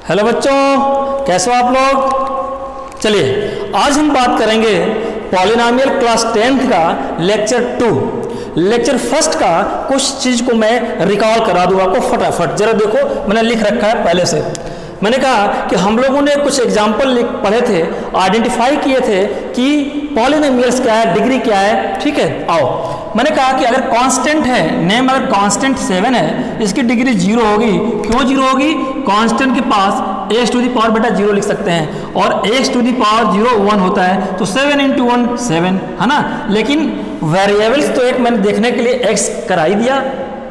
Hello बच्चों, कैसे हो आप लोग। चलिए आज हम बात करेंगे पॉलिनॉमियल क्लास 10th का लेक्चर 2। लेक्चर फर्स्ट का कुछ चीज़ को मैं रिकॉल करा दूँ आपको फटाफट। जरा देखो, मैंने लिख रखा है पहले से। मैंने कहा कि हम लोगों ने कुछ एग्जाम्पल पढ़े थे, आइडेंटिफाई किए थे कि पॉलिनॉमियल्स क्या है, डिग्री क्या है। ठीक है, आओ। मैंने कहा कि अगर कांस्टेंट है, नेम अगर कांस्टेंट 7 है, इसकी डिग्री 0 होगी। क्यों 0 होगी? कांस्टेंट के पास x टू दी पावर बेटा 0 लिख सकते हैं और x टू दी पावर 0 1 होता है, तो 7 इंटू 1 7 है ना। लेकिन वेरिएबल्स तो एक मैंने देखने के लिए x करा ही दिया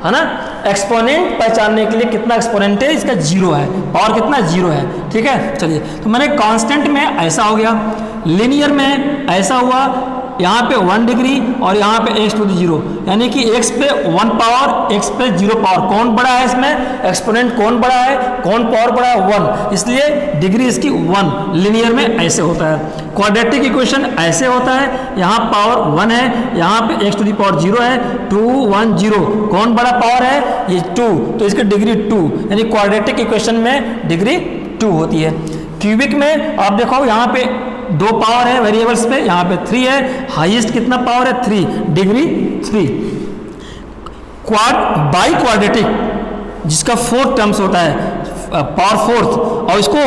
है ना। एक्सपोनेंट पहचानने के लिए कितना एक्सपोनेंट है, इसका 0 है, पावर कितना 0 है। ठीक है, चलिए तो मैंने कांस्टेंट में ऐसा हो गया, लिनियर में ऐसा हुआ, यहाँ पे 1 डिग्री और यहाँ पे x टू दी 0, यानी कि x पे 1 पावर x पे 0 पावर। कौन बड़ा है इसमें? एक्सपोनेंट कौन बड़ा है, कौन पावर बड़ा है? 1, इसलिए डिग्री इसकी 1। लिनियर में ऐसे होता है। क्वाड्रेटिक इक्वेशन ऐसे होता है, यहाँ पावर 1 है, यहाँ पे x टू दी पावर 0 है, 2 1 0। कौन बड़ा पावर है? ये 2, तो इसकी डिग्री 2, यानी क्वाड्रेटिक इक्वेशन में डिग्री 2 होती है। क्यूबिक में आप देखो, यहाँ पे 2 पावर है वेरिएबल्स पे, यहाँ पे 3 है। हाईएस्ट कितना पावर है? 3, डिग्री 3। बाई क्वाड्रेटिक जिसका 4 टर्म्स होता है, पावर 4th, और इसको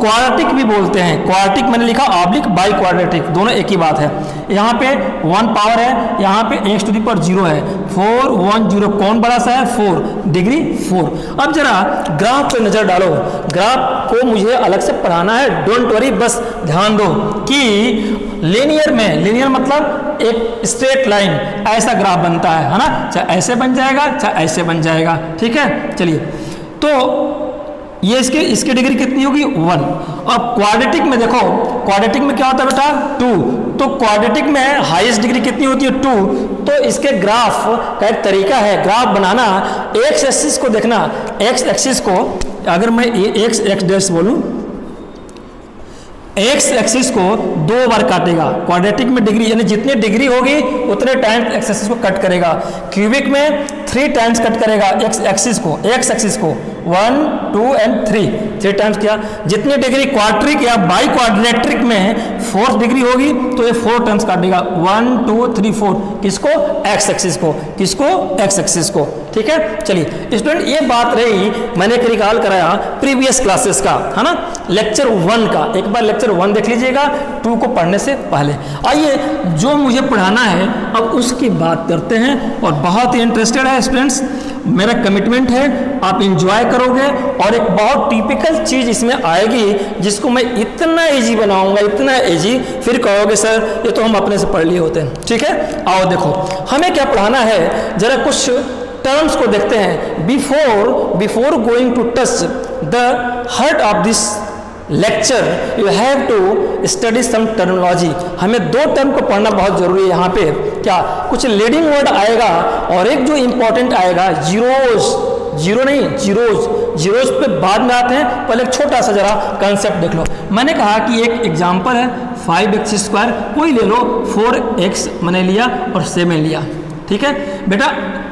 क्वाड्रेटिक भी बोलते हैं। क्वाड्रेटिक मैंने लिखा ऑब्लिक बाई क्वाड्रेटिक, दोनों एक ही बात है। यहाँ पे 1 पावर है, यहाँ पे x टू दी पावर 0 है, 4 1 0। कौन बड़ा सा है? 4, डिग्री 4। अब जरा ग्राफ पे नजर डालो। ग्राफ को मुझे अलग से पढ़ाना है, डोंट वरी, बस ध्यान दो कि लीनियर में, लीनियर मतलब एक स्ट्रेट लाइन, ऐसा ग्राफ बनता है ना। चाहे ऐसे बन जाएगा, चाहे ऐसे बन जाएगा। ठीक है, चलिए तो ये इसकी डिग्री कितनी होगी? 1। अब क्वाड्रेटिक में देखो, क्वाड्रेटिक में क्या होता है बेटा? 2। तो क्वाड्रेटिक में हाईएस्ट डिग्री कितनी होती है? 2। तो इसके ग्राफ का एक तरीका है ग्राफ बनाना। एक्स एक्सिस को देखना, एक्स एक्सिस को अगर मैं एक्स एक्स डैश बोलूं, एक्स एक्सिस को 2 बार काटेगा। क्वाड्रेटिक में डिग्री यानी जितनी डिग्री होगी उतने टाइम्स एक्स एक्सिस को कट करेगा। क्यूबिक में 3 टाइम्स कट करेगा एक्स एक्सिस को, 1 2 एंड 3 टाइम्स किया। जितनी डिग्री क्वाड्रिक या बाई क्वाड्रेट्रिक में 4th डिग्री होगी तो ये 4 टाइम्स काटेगा, 1 2 3 4। किसको? एक्स एक्सिस को। किसको? एक्स एक्सिस को। ठीक है, चलिए स्टूडेंट, ये बात रही, मैंने एक रिकॉल कराया प्रीवियस क्लासेस का, है ना, लेक्चर 1 का। एक बार लेक्चर 1 देख लीजिएगा 2 को पढ़ने से पहले। आइए जो मुझे पढ़ाना है अब उसकी बात करते हैं, और बहुत ही इंटरेस्टेड है स्टूडेंट्स, मेरा कमिटमेंट है आप इंजॉय करोगे, और एक बहुत टिपिकल चीज इसमें आएगी जिसको मैं इतना इजी बनाऊंगा, इतना इजी, फिर कहोगे सर ये तो हम अपने से पढ़ लिए होते हैं। ठीक है, आओ देखो हमें क्या पढ़ाना है, जरा कुछ टर्म्स को देखते हैं। Before going to touch the heart of this lecture you have to study some terminology. हमें 2 टर्म को पढ़ना बहुत जरूरी है। यहाँ पे क्या कुछ लीडिंग वर्ड आएगा और एक जो इंपॉर्टेंट आएगा जीरोज, जीरो नहीं जीरोज, जीरोज पे बाद में आते हैं, पहले एक छोटा सा जरा कंसेप्ट देख लो। मैंने कहा कि एक एग्जांपल है 5x², कोई ले लो, 4x मैंने लिया और 7 लिया। ठीक है बेटा,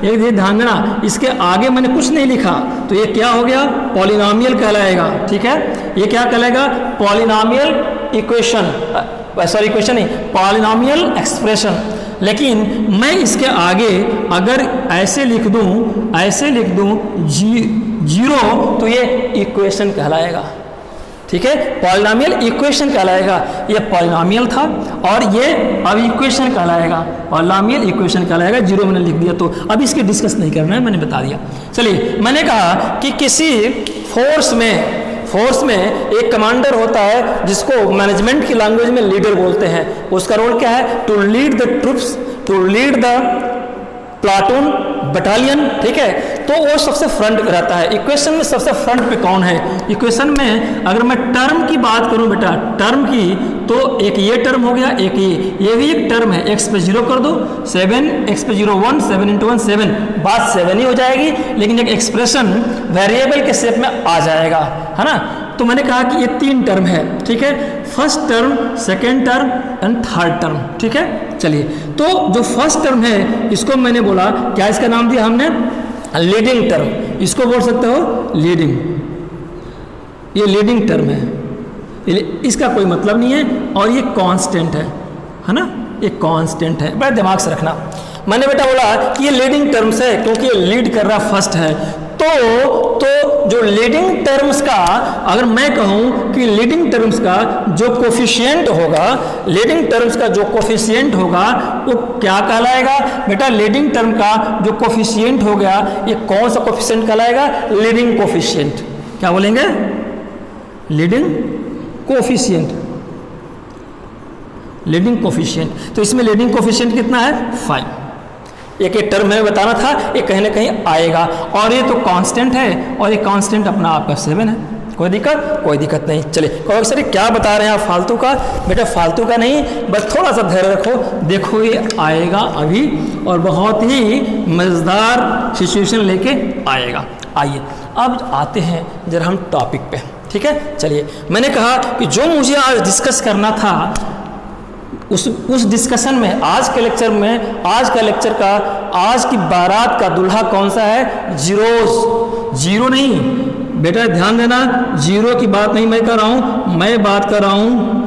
एक ध्यान देना, इसके आगे मैंने कुछ नहीं लिखा, तो ये क्या हो गया? पॉलिनॉमियल कहलाएगा। ठीक है, ये क्या कहलाएगा? पॉलिनॉमियल इक्वेशन, सॉरी इक्वेशन नहीं, पॉलिनॉमियल एक्सप्रेशन। लेकिन मैं इसके आगे अगर ऐसे लिख दूं 0, तो ये इक्वेशन कहलाएगा। ठीक है, पॉलिनॉमियल इक्वेशन कहलाएगा। ये पॉलिनॉमियल था और ये अब इक्वेशन कहलाएगा, पॉलिनॉमियल इक्वेशन कहलाएगा। 0 मैंने लिख दिया, तो अब इसके डिस्कस नहीं करना है, मैंने बता दिया। चलिए, मैंने कहा कि किसी फोर्स में एक कमांडर होता है जिसको मैनेजमेंट की लैंग्वेज में लीडर बोलते हैं। उसका रोल क्या है? To lead the troops, to lead the platoon, battalion. ठीक है, तो वो सबसे फ्रंट पे रहता है। इक्वेशन में सबसे फ्रंट पे कौन है? इक्वेशन में अगर मैं टर्म की बात करूं बेटा, टर्म की, तो एक ये टर्म हो गया, एक ये भी एक टर्म है। x पे 0 कर दो, 7, x पे 0 1, 7 इंटू 1 7, बात 7 ही हो जाएगी, लेकिन एक एक्सप्रेशन वेरिएबल के शेप में आ जाएगा, है ना। तो मैंने कहा कि ये 3 टर्म है। ठीक है, first term, second term and third term. ठीक है, चलिए तो जो फर्स्ट टर्म है इसको मैंने बोला, क्या इसका नाम दिया हमने? Leading term. इसको बोल सकते हो लीडिंग, ये लीडिंग टर्म है, इसका कोई मतलब नहीं है, और ये कांस्टेंट है ना, ये कांस्टेंट है। बड़ा दिमाग से रखना। मैंने बेटा बोला कि ये लीडिंग टर्म्स है क्योंकि ये लीड कर रहा फर्स्ट है, तो जो लीडिंग टर्म्स का, अगर मैं कहूँ कि लीडिंग टर्म्स का जो कोफिशिएंट होगा, लीडिंग टर्म्स का जो कोफिशिएंट होगा वो क्या कहलाएगा बेटा? लीडिंग टर्म का जो कोफिशिएंट हो गया, ये कौन सा कोफिशिएंट कहलाएगा? Leading coefficient. क्या बोलेंगे? Leading coefficient, leading coefficient. तो इसमें लीडिंग कोफिशिएंट कितना है? 5। एक टर्म है बताना था, ये कहीं ना कहीं आएगा, और ये तो कांस्टेंट है, और ये कांस्टेंट अपना आपका 7 है। कोई दिक्कत नहीं। चलिए, कहोगे सर क्या बता रहे हैं आप फालतू का? बेटा फालतू का नहीं, बस थोड़ा सा धैर्य रखो, देखो ये आएगा अभी, और बहुत ही मज़ेदार सिचुएशन लेके आएगा। आइए अब आते हैं जरा हम टॉपिक पे, ठीक है। चलिए, मैंने कहा कि जो मुझे आज डिस्कस करना था उस डिस्कशन में, आज के लेक्चर में, आज की बारात का दूल्हा कौन सा है? जीरो नहीं बेटा, ध्यान देना, जीरो की बात नहीं मैं कर रहा हूँ, मैं बात कर रहा हूँ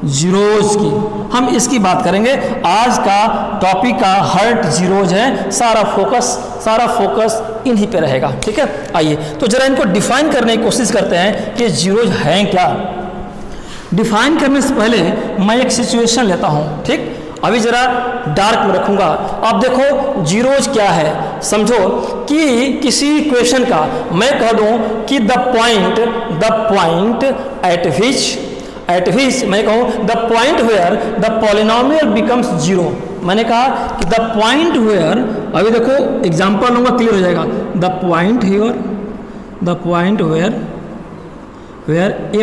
जीरोज की। हम इसकी बात करेंगे। आज का टॉपिक का हार्ट जीरोज है, सारा फोकस इन्हीं पे रहेगा, ठीक है। आइए तो जरा इनको डिफाइन करने की कोशिश करते हैं कि जीरोज हैं क्या। डिफाइन करने से पहले मैं एक सिचुएशन लेता हूं, ठीक। अभी जरा डार्क में रखूंगा। अब देखो जीरोज क्या है, समझो कि किसी इक्वेशन का मैं कह दूं कि द पॉइंट एट विच मैं कहूं the point where the polynomial becomes zero. मैंने कहा कि द पॉइंट वेयर, अभी देखो एग्जांपल लूंगा, क्लियर हो जाएगा। The point where a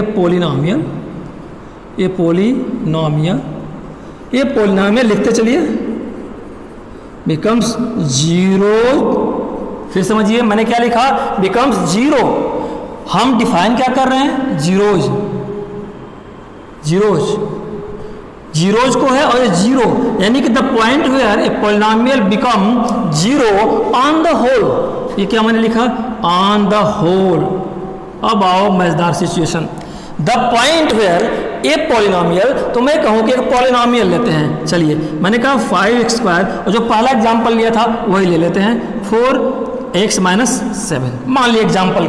polynomial लिखते चलिए बिकम्स जीरो। फिर समझिए मैंने क्या लिखा? Becomes zero. हम डिफाइन क्या कर रहे हैं? जीरोज को है, और ये जीरो यानी कि the point where a polynomial become zero on the whole. ये क्या मैंने लिखा? On the whole. अब आओ मजेदार situation. The point where a polynomial, तो मैं कहूँ कि एक पॉलिनोमियल लेते हैं। चलिए, मैंने कहा 5x², और जो पहला एग्जाम्पल लिया था वही ले लेते हैं, 4x - 7 मान लिया एग्जाम्पल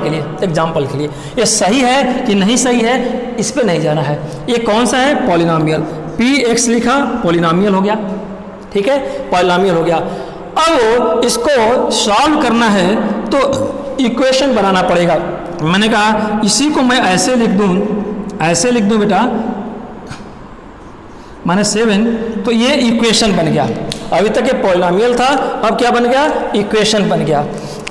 के लिए। ये सही है कि नहीं सही है, इस पे नहीं जाना है। ये कौन सा है? पॉलिनोमियल। px लिखा, पॉलिनोमियल हो गया, ठीक है, पॉलिनोमियल हो गया। अब इसको सॉल्व करना है तो इक्वेशन बनाना पड़ेगा। मैंने कहा इसी को मैं ऐसे लिख दूं बेटा, -7, तो ये इक्वेशन बन गया। अभी तक ये पॉलिनोमियल था, अब क्या बन गया? इक्वेशन बन गया।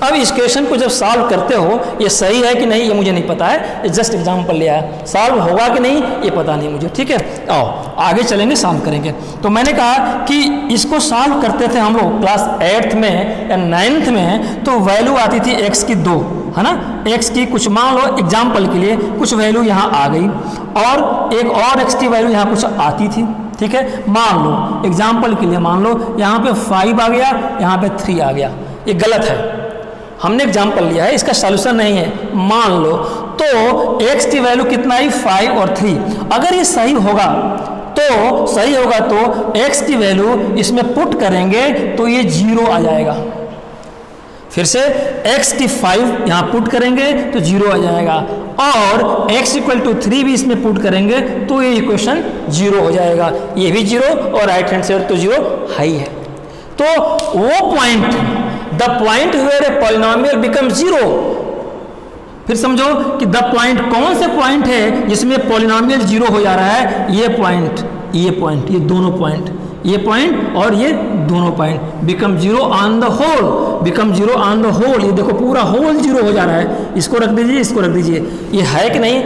अब इस क्वेश्चन को जब सॉल्व करते हो, ये सही है कि नहीं ये मुझे नहीं पता है, ये जस्ट एग्जाम्पल लिया है, सॉल्व होगा कि नहीं ये पता नहीं मुझे, ठीक है। आओ आगे चलेंगे, सॉल्व करेंगे। तो मैंने कहा कि इसको सॉल्व करते थे हम लोग क्लास 8th में या 9th में, तो वैल्यू आती थी x की 2, है ना। x की कुछ मान लो एग्जाम्पल के लिए कुछ वैल्यू यहाँ आ गई, और एक और x की वैल्यू यहाँ कुछ आती थी, ठीक है। मान लो एग्जाम्पल के लिए, मान लो यहाँ पे 5 आ गया, यहाँ पे 3 आ गया, ये गलत है। हमने एग्जाम्पल लिया है, इसका सॉल्यूशन नहीं है। मान लो तो x की वैल्यू कितना आई? 5 और 3। अगर ये सही होगा तो x की वैल्यू इसमें पुट करेंगे तो ये 0 आ जाएगा। फिर से x की 5 यहाँ पुट करेंगे तो 0 आ जाएगा, और x = 3 भी इसमें पुट करेंगे तो ये इक्वेशन 0 हो जाएगा। ये भी 0 और राइट हैंड साइड तो 0 हाई है। तो वो point, the point where a polynomial become 0। फिर समझो कि द पॉइंट कौन से पॉइंट है जिसमें पॉलिनोमियल 0 हो जा रहा है? ये पॉइंट, ये दोनों पॉइंट, ये पॉइंट और ये दोनों point become 0 on the whole. ये देखो पूरा होल 0 हो जा रहा है। इसको रख दीजिए, ये है कि नहीं?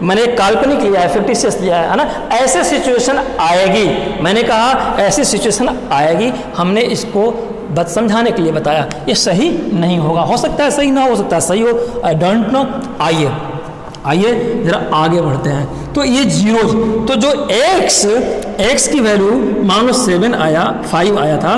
मैंने काल्पनिक लिया है, फिक्टिशियस लिया है ना। ऐसे सिचुएशन आएगी, मैंने कहा ऐसी सिचुएशन आएगी, हमने इसको बस समझाने के लिए बताया। ये सही नहीं होगा, हो सकता है सही ना हो सकता है सही हो, आई डोंट नो। आइए जरा आगे बढ़ते हैं। तो ये जीरोज, तो जो x की वैल्यू मान लो 7 आया, 5 आया था,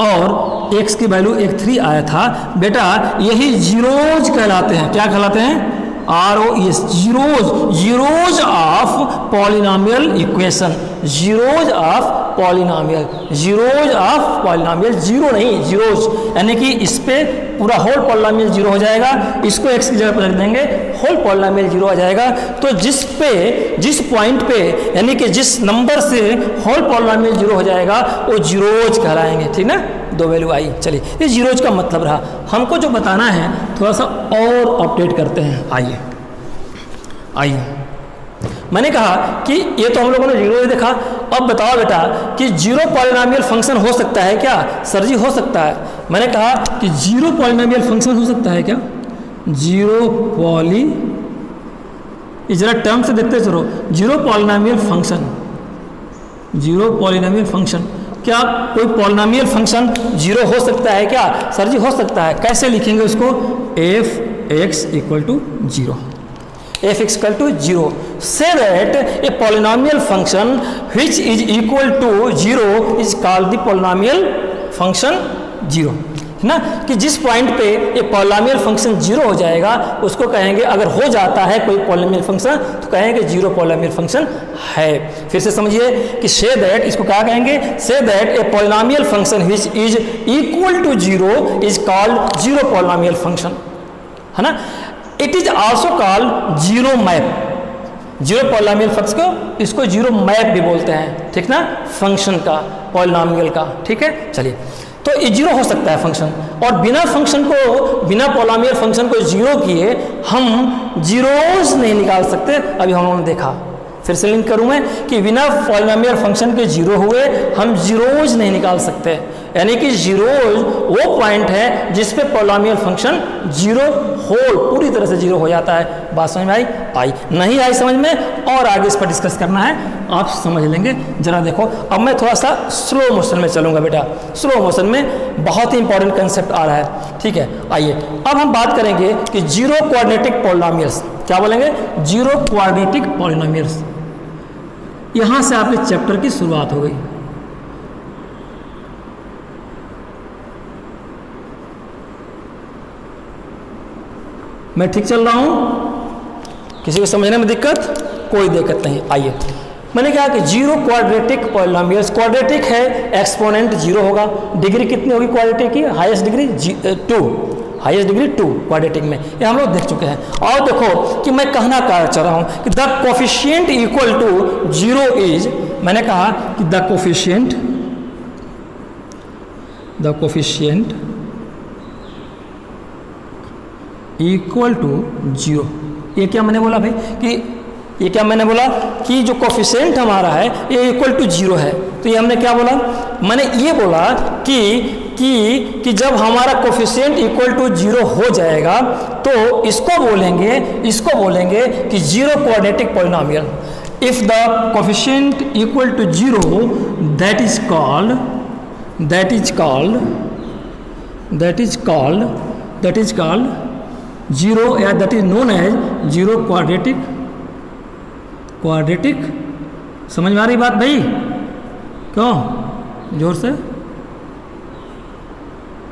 और x की वैल्यू 3 आया था बेटा, यही जीरोज कहलाते हैं। क्या कहलाते हैं? ROES, zeros of polynomial equation, zeros of polynomial, zeros of polynomial, zero नहीं जीरोज, यानी कि इस पे पूरा होल पॉलिनोमियल जीरो हो जाएगा, इसको x की जगह पर रख देंगे, होल पॉलिनोमियल जीरो आ जाएगा। तो जिस पॉइंट पे यानी कि जिस नंबर से होल पॉलिनोमियल जीरो हो जाएगा वो जीरोज कहलाएंगे, ठीक ना, दो वैल्यू आई। चलिए ये जीरोज का मतलब रहा। हमको जो बताना है थोड़ा सा और अपडेट करते हैं। आइए मैंने कहा कि ये तो हम लोगों ने जीरो देखा, अब बताओ बेटा कि जीरो पॉलिनोमियल फंक्शन हो सकता है क्या? सर जी हो सकता है। मैंने कहा कि जीरो पॉलिनोमियल फंक्शन हो सकता है क्या? जीरो पॉली, जरा टर्म से देखते चलो, zero polynomial function, zero polynomial function, क्या कोई पॉलिनोमियल फंक्शन जीरो हो सकता है क्या? सर जी हो सकता है। कैसे लिखेंगे उसको? f(x) = 0, f(x) = 0, say that a polynomial function which is equal to 0 is called the polynomial function 0, है ना, कि जिस पॉइंट पे ये पॉलिनोमियल फंक्शन जीरो हो जाएगा उसको कहेंगे, अगर हो जाता है कोई पॉलिनोमियल फंक्शन तो कहेंगे जीरो पॉलिनोमियल फंक्शन है। फिर से समझिए कि से दैट, इसको क्या कहेंगे? Say that a polynomial function which is equal to 0 is called zero polynomial function, है ना। It is also called zero map, zero polynomial function को इसको जीरो मैप भी बोलते हैं, ठीक ना, फंक्शन का, पॉलिनोमियल का, ठीक है। चलिए तो ये जीरो हो सकता है फंक्शन, और बिना फंक्शन को, बिना पॉलिनोमियल फंक्शन को जीरो किए हम जीरोज नहीं निकाल सकते। अभी हम लोगों ने देखा, फिर से लिंक करूं मैं कि बिना पॉलिनोमियल फंक्शन के जीरो हुए हम जीरोज नहीं निकाल सकते, यानी कि जीरोज वो पॉइंट है जिस पे पॉलिनोमियल फंक्शन जीरो होल पूरी तरह से जीरो हो जाता है। बात समझ में आई? नहीं आई समझ में? और आगे इस पर डिस्कस करना है, आप समझ लेंगे। जरा देखो, अब मैं थोड़ा सा स्लो मोशन में चलूंगा बेटा, स्लो मोशन में बहुत ही इंपॉर्टेंट कंसेप्ट आ रहा है, ठीक है। आइए अब हम बात करेंगे कि जीरो क्वाड्रेटिक पॉलिनोमियल्स, क्या बोलेंगे? Zero quadratic polynomials. यहां से आपके चैप्टर की शुरुआत हो गई। मैं ठीक चल रहा हूं? किसी को समझने में दिक्कत? कोई दिक्कत नहीं। आइए, मैंने कहा कि जीरो क्वाड्रेटिक पॉलिनोमियल्स, क्वाड्रेटिक है, एक्सपोनेंट जीरो होगा, डिग्री कितनी होगी क्वाड्रेटिक की? Highest degree 2, highest degree 2 quadratic में, ये हम लोग देख चुके हैं। और देखो कि मैं कहना क्या चाह रहा हूं कि the coefficient equal to 0 is, मैंने कहा कि द कोफिशिएंट इक्वल टू 0, ये क्या मैंने बोला भाई कि ये क्या मैंने बोला कि जो कोफिशिएंट हमारा है ये इक्वल टू 0 है। तो ये हमने क्या बोला? मैंने ये बोला कि जब हमारा कोफिशिएंट इक्वल टू 0 हो जाएगा तो इसको बोलेंगे कि zero quadratic polynomial. If the coefficient equal to 0 that is called zero, या that is known as zero quadratic. समझ में आ रही बात भाई? क्यों जोर से?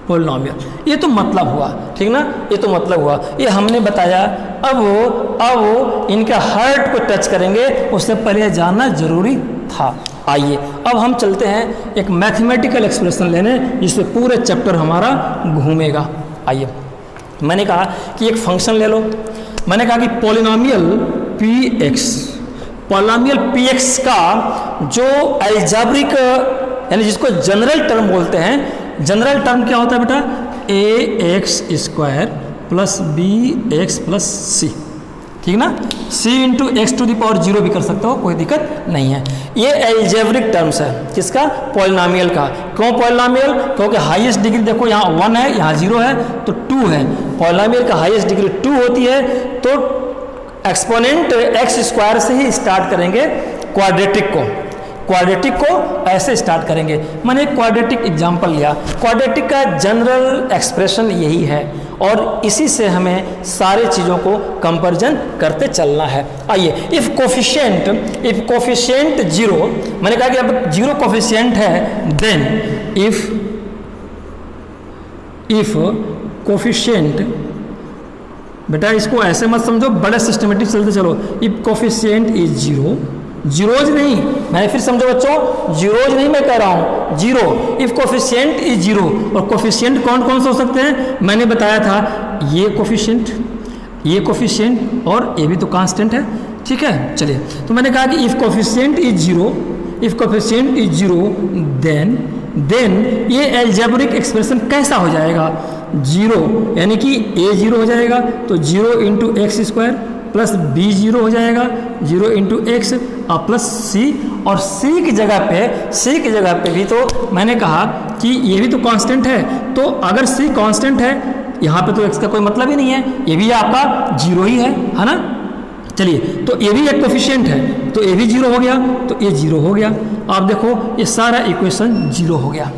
पॉलिनोमियल, ये तो मतलब हुआ, ठीक ना, ये तो मतलब हुआ, ये हमने बताया। अब इनका हार्ट को टच करेंगे, उससे पहले जानना जरूरी था। आइए अब हम चलते हैं एक मैथमेटिकल एक्सप्रेशन लेने जिससे पूरे चैप्टर हमारा घूमेगा। आइए, मैंने कहा कि एक फंक्शन ले लो, मैंने कहा कि पॉलिनोमियल px का जो अलजेब्रिक यानी जिसको जनरल टर्म बोलते हैं, जनरल टर्म क्या होता है बेटा? ax² + bx + c, ठीक ना, c × x⁴ भी कर सकते हो, कोई दिक्कत नहीं है। ये अलजेब्रिक टर्म्स है किसका? पॉलिनोमियल का। क्यों पॉलिनोमियल? क्योंकि हाईएस्ट डिग्री देखो यहाँ 1 है, यहाँ 0 है, तो 2 है। पॉलिनोमियल का हाईएस्ट डिग्री 2 होती है, तो एक्सपोनेंट x² से ही स्टार्ट करेंगे क्वाड्रेटिक को ऐसे स्टार्ट करेंगे। मैंने एक क्वाड्रेटिक एग्जाम्पल लिया, क्वाड्रेटिक का जनरल एक्सप्रेशन यही है और इसी से हमें सारे चीज़ों को कंपैरिजन करते चलना है। आइए, इफ कोफिशिएंट 0, मैंने कहा कि अब 0 कोफिशिएंट है, देन इफ कोफिशिएंट बेटा इसको ऐसे मत समझो, बड़े सिस्टमेटिक चलते चलो। If coefficient is zero, zeros नहीं, मैं फिर समझो बच्चों, जीरोज नहीं मैं कह रहा हूँ, zero. If coefficient is zero, और कोफिशिएंट कौन कौन से हो सकते हैं, मैंने बताया था ये कोफिशिएंट, ये कोफिशिएंट, और ये भी तो कांस्टेंट है, ठीक है। चलिए, तो मैंने कहा कि if coefficient is zero, if coefficient is zero, then ये एल्जेब्रिक एक्सप्रेशन कैसा हो जाएगा, जीरो, यानी कि ए जीरो हो जाएगा, तो zero into X square plus B zero हो जाएगा, जीरो इंटू एक्स और प्लस सी, और सी की जगह पे भी तो मैंने कहा कि ये भी तो कांस्टेंट है, तो अगर सी कांस्टेंट है, यहाँ पे तो एक्स का कोई मतलब ही नहीं है, ये भी आपका जीरो ही है ना। चलिए, तो ये भी एक कोफिशिएंट है, तो ये भी जीरो हो गया, तो ये जीरो हो गया। आप देखो ये सारा इक्वेशन जीरो हो गया,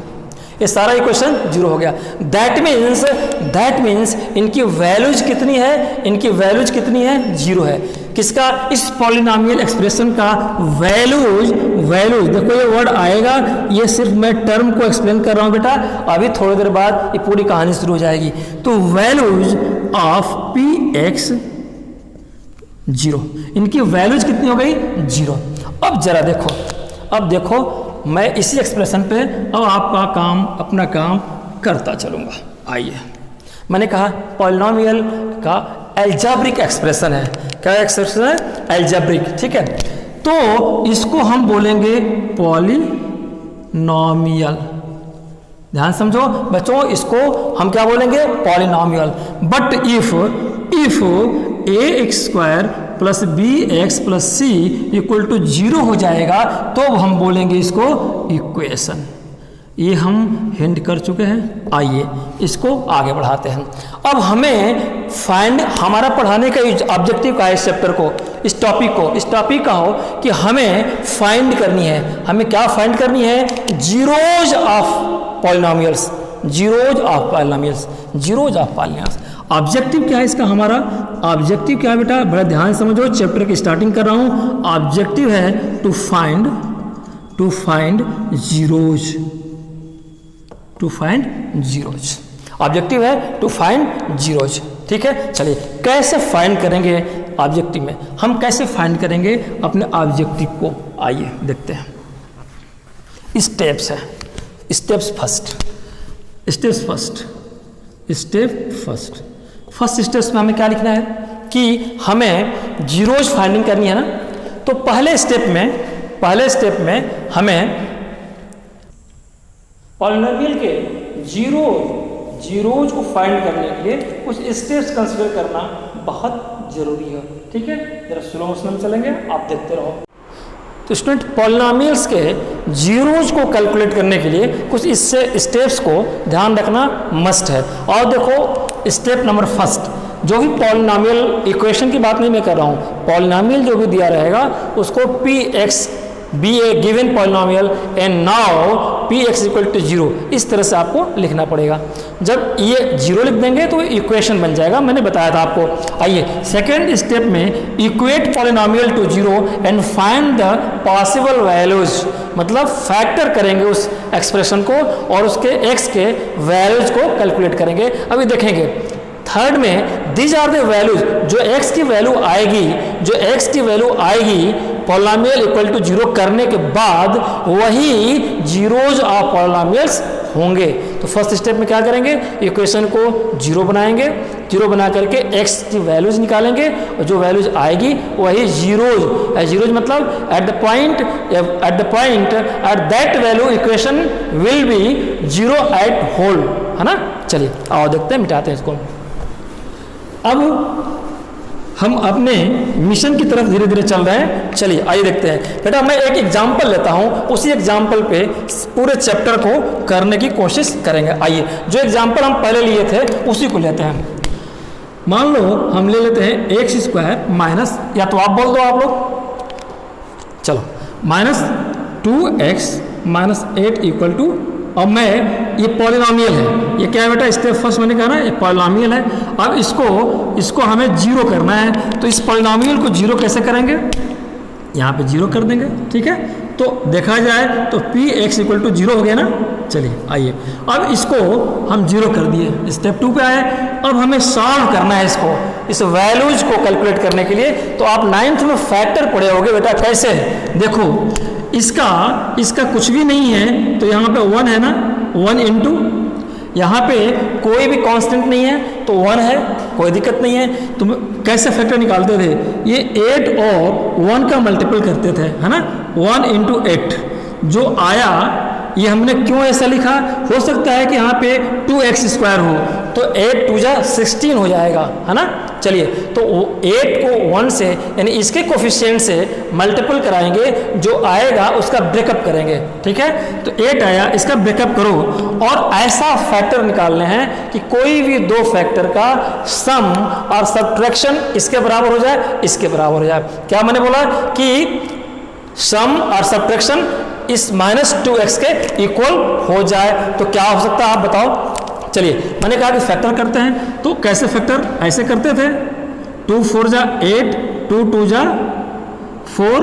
ये सारा इक्वेशन जीरो हो गया। दैट मीन्स इनकी वैल्यूज कितनी है, इनकी वैल्यूज कितनी है, जीरो है। किसका, इस पॉलिनोमियल एक्सप्रेशन का वैल्यूज देखो ये वर्ड आएगा, ये सिर्फ मैं टर्म को एक्सप्लेन कर रहा हूँ बेटा, अभी थोड़ी देर बाद ये पूरी कहानी शुरू हो जाएगी। तो values of P x zero, इनकी वैल्यूज कितनी हो गई, जीरो। अब जरा देखो, अब देखो मैं इसी एक्सप्रेशन पे अब आपका काम, अपना काम करता चलूँगा। आइए, मैंने कहा पॉलिनोमियल का एल्जेब्रिक एक्सप्रेशन है, क्या एक्सप्रेशन है, एल्जेब्रिक, ठीक है। तो इसको हम बोलेंगे पॉलिनोमियल, ध्यान समझो बच्चों, इसको हम क्या बोलेंगे, polynomial. But if A x square plus B x plus C equal to zero हो जाएगा, तो हम बोलेंगे इसको इक्वेशन। ये हम हिंट कर चुके हैं, आइए इसको आगे बढ़ाते हैं। अब हमें फाइंड, हमारा पढ़ाने का ऑब्जेक्टिव का है इस चैप्टर को, इस टॉपिक का हो कि हमें फाइंड करनी है, हमें क्या फाइंड करनी है, zeros of polynomials, zeros of polynomials. Objective क्या है इसका, हमारा ऑब्जेक्टिव क्या है बेटा, बड़ा ध्यान समझो, चैप्टर की स्टार्टिंग कर रहा हूं। ऑब्जेक्टिव है टू फाइंड जीरोज, ऑब्जेक्टिव है टू फाइंड जीरोज, ठीक है। चलिए कैसे फाइंड करेंगे ऑब्जेक्टिव में, हम कैसे फाइंड करेंगे अपने ऑब्जेक्टिव को, आइए देखते हैं। स्टेप्स है, स्टेप फर्स्ट स्टेप्स में हमें क्या लिखना है कि हमें जीरोज फाइंडिंग करनी है ना। तो पहले स्टेप में हमें पॉलिनोमियल के जीरोज को फाइंड करने के लिए कुछ स्टेप्स कंसीडर करना बहुत जरूरी है, ठीक है। जरा स्लो मोशन में चलेंगे, आप देखते रहो। तो स्टूडेंट, पॉलिनोमियल्स के जीरोज को कैलकुलेट करने के लिए कुछ इससे स्टेप्स को ध्यान रखना मस्ट है। और देखो स्टेप नंबर फर्स्ट, जो भी पॉलिनोमियल इक्वेशन की बात नहीं मैं कर रहा हूँ, पॉलिनोमियल जो भी दिया रहेगा उसको P X be a given polynomial and now P X equal to zero, इस तरह से आपको लिखना पड़ेगा। जब ये जीरो लिख देंगे तो इक्वेशन बन जाएगा, मैंने बताया था आपको। आइए सेकेंड स्टेप में, equate polynomial to zero and find the possible values, मतलब फैक्टर करेंगे उस एक्सप्रेशन को और उसके एक्स के वैल्यूज को कैलकुलेट करेंगे। अभी देखेंगे थर्ड में, दीज आर द वैल्यूज, जो एक्स की वैल्यू आएगी पॉलिनोमियल इक्वल टू जीरो करने के बाद वही जीरोज ऑफ पॉलिनोमियल्स होंगे। तो फर्स्ट स्टेप में क्या करेंगे, इक्वेशन को जीरो बनाएंगे, जीरो बना करके एक्स की वैल्यूज निकालेंगे और जो वैल्यूज आएगी वही जीरोज मतलब at the point at that value equation will be zero at whole, है ना। चलिए आओ देखते हैं, मिटाते हैं इसको। अब हम अपने मिशन की तरफ धीरे धीरे चल रहे हैं, चलिए आइए देखते हैं। बेटा मैं एक एग्जाम्पल लेता हूं, उसी एग्जाम्पल पे पूरे चैप्टर को करने की कोशिश करेंगे। आइए, जो एग्जाम्पल हम पहले लिए थे उसी को लेते हैं। मान लो हम ले लेते हैं एक्स स्क्वायर माइनस, या तो आप बोल दो आप लोग, चलो minus 2x minus 8 equal to, और मैं ये पॉलिनोमियल है, ये क्या है बेटा, स्टेप फर्स्ट मैंने कहा ना ये पॉलिनोमियल है। अब इसको हमें जीरो करना है, तो इस पॉलिनोमियल को जीरो कैसे करेंगे, यहाँ पे जीरो कर देंगे, ठीक है। तो देखा जाए तो P X equal to zero हो गया ना, चलिए आइए, अब इसको हम 0 कर दिए, स्टेप 2 पे आए। अब हमें सॉल्व करना है इसको, इस वैल्यूज को कैलकुलेट करने के लिए। तो आप 9th में फैक्टर पढ़े होगे बेटा, कैसे, देखो इसका कुछ भी नहीं है, तो यहाँ पे 1 है ना, 1 इंटू, यहाँ पे कोई भी कांस्टेंट नहीं है तो 1 है, कोई दिक्कत नहीं है। तुम कैसे फैक्टर निकालते थे, ये 8 और 1 का मल्टीपल करते थे, है ना, 1 इंटू 8 जो आया, ये हमने क्यों ऐसा लिखा, हो सकता है कि यहाँ पे 2x² हो, तो 8 2 जा 16 हो जाएगा, है ना। चलिए, तो 8 को 1 से यानी इसके कोफिशिएंट से मल्टीपल कराएंगे, जो आएगा उसका ब्रेकअप करेंगे, ठीक है। तो 8 आया, इसका ब्रेकअप करो, और ऐसा फैक्टर निकालने हैं कि कोई भी दो फैक्टर का सम और सब्ट्रैक्शन इसके बराबर हो जाए, इसके बराबर हो जाए। क्या मैंने बोला कि सम और सब्ट्रैक्शन इस -2x के इक्वल हो जाए, तो क्या हो सकता है आप बताओ। चलिए, मैंने कहा कि फैक्टर करते हैं, तो कैसे फैक्टर, ऐसे करते थे, 2 4 जा 8, 2 2 जा 4,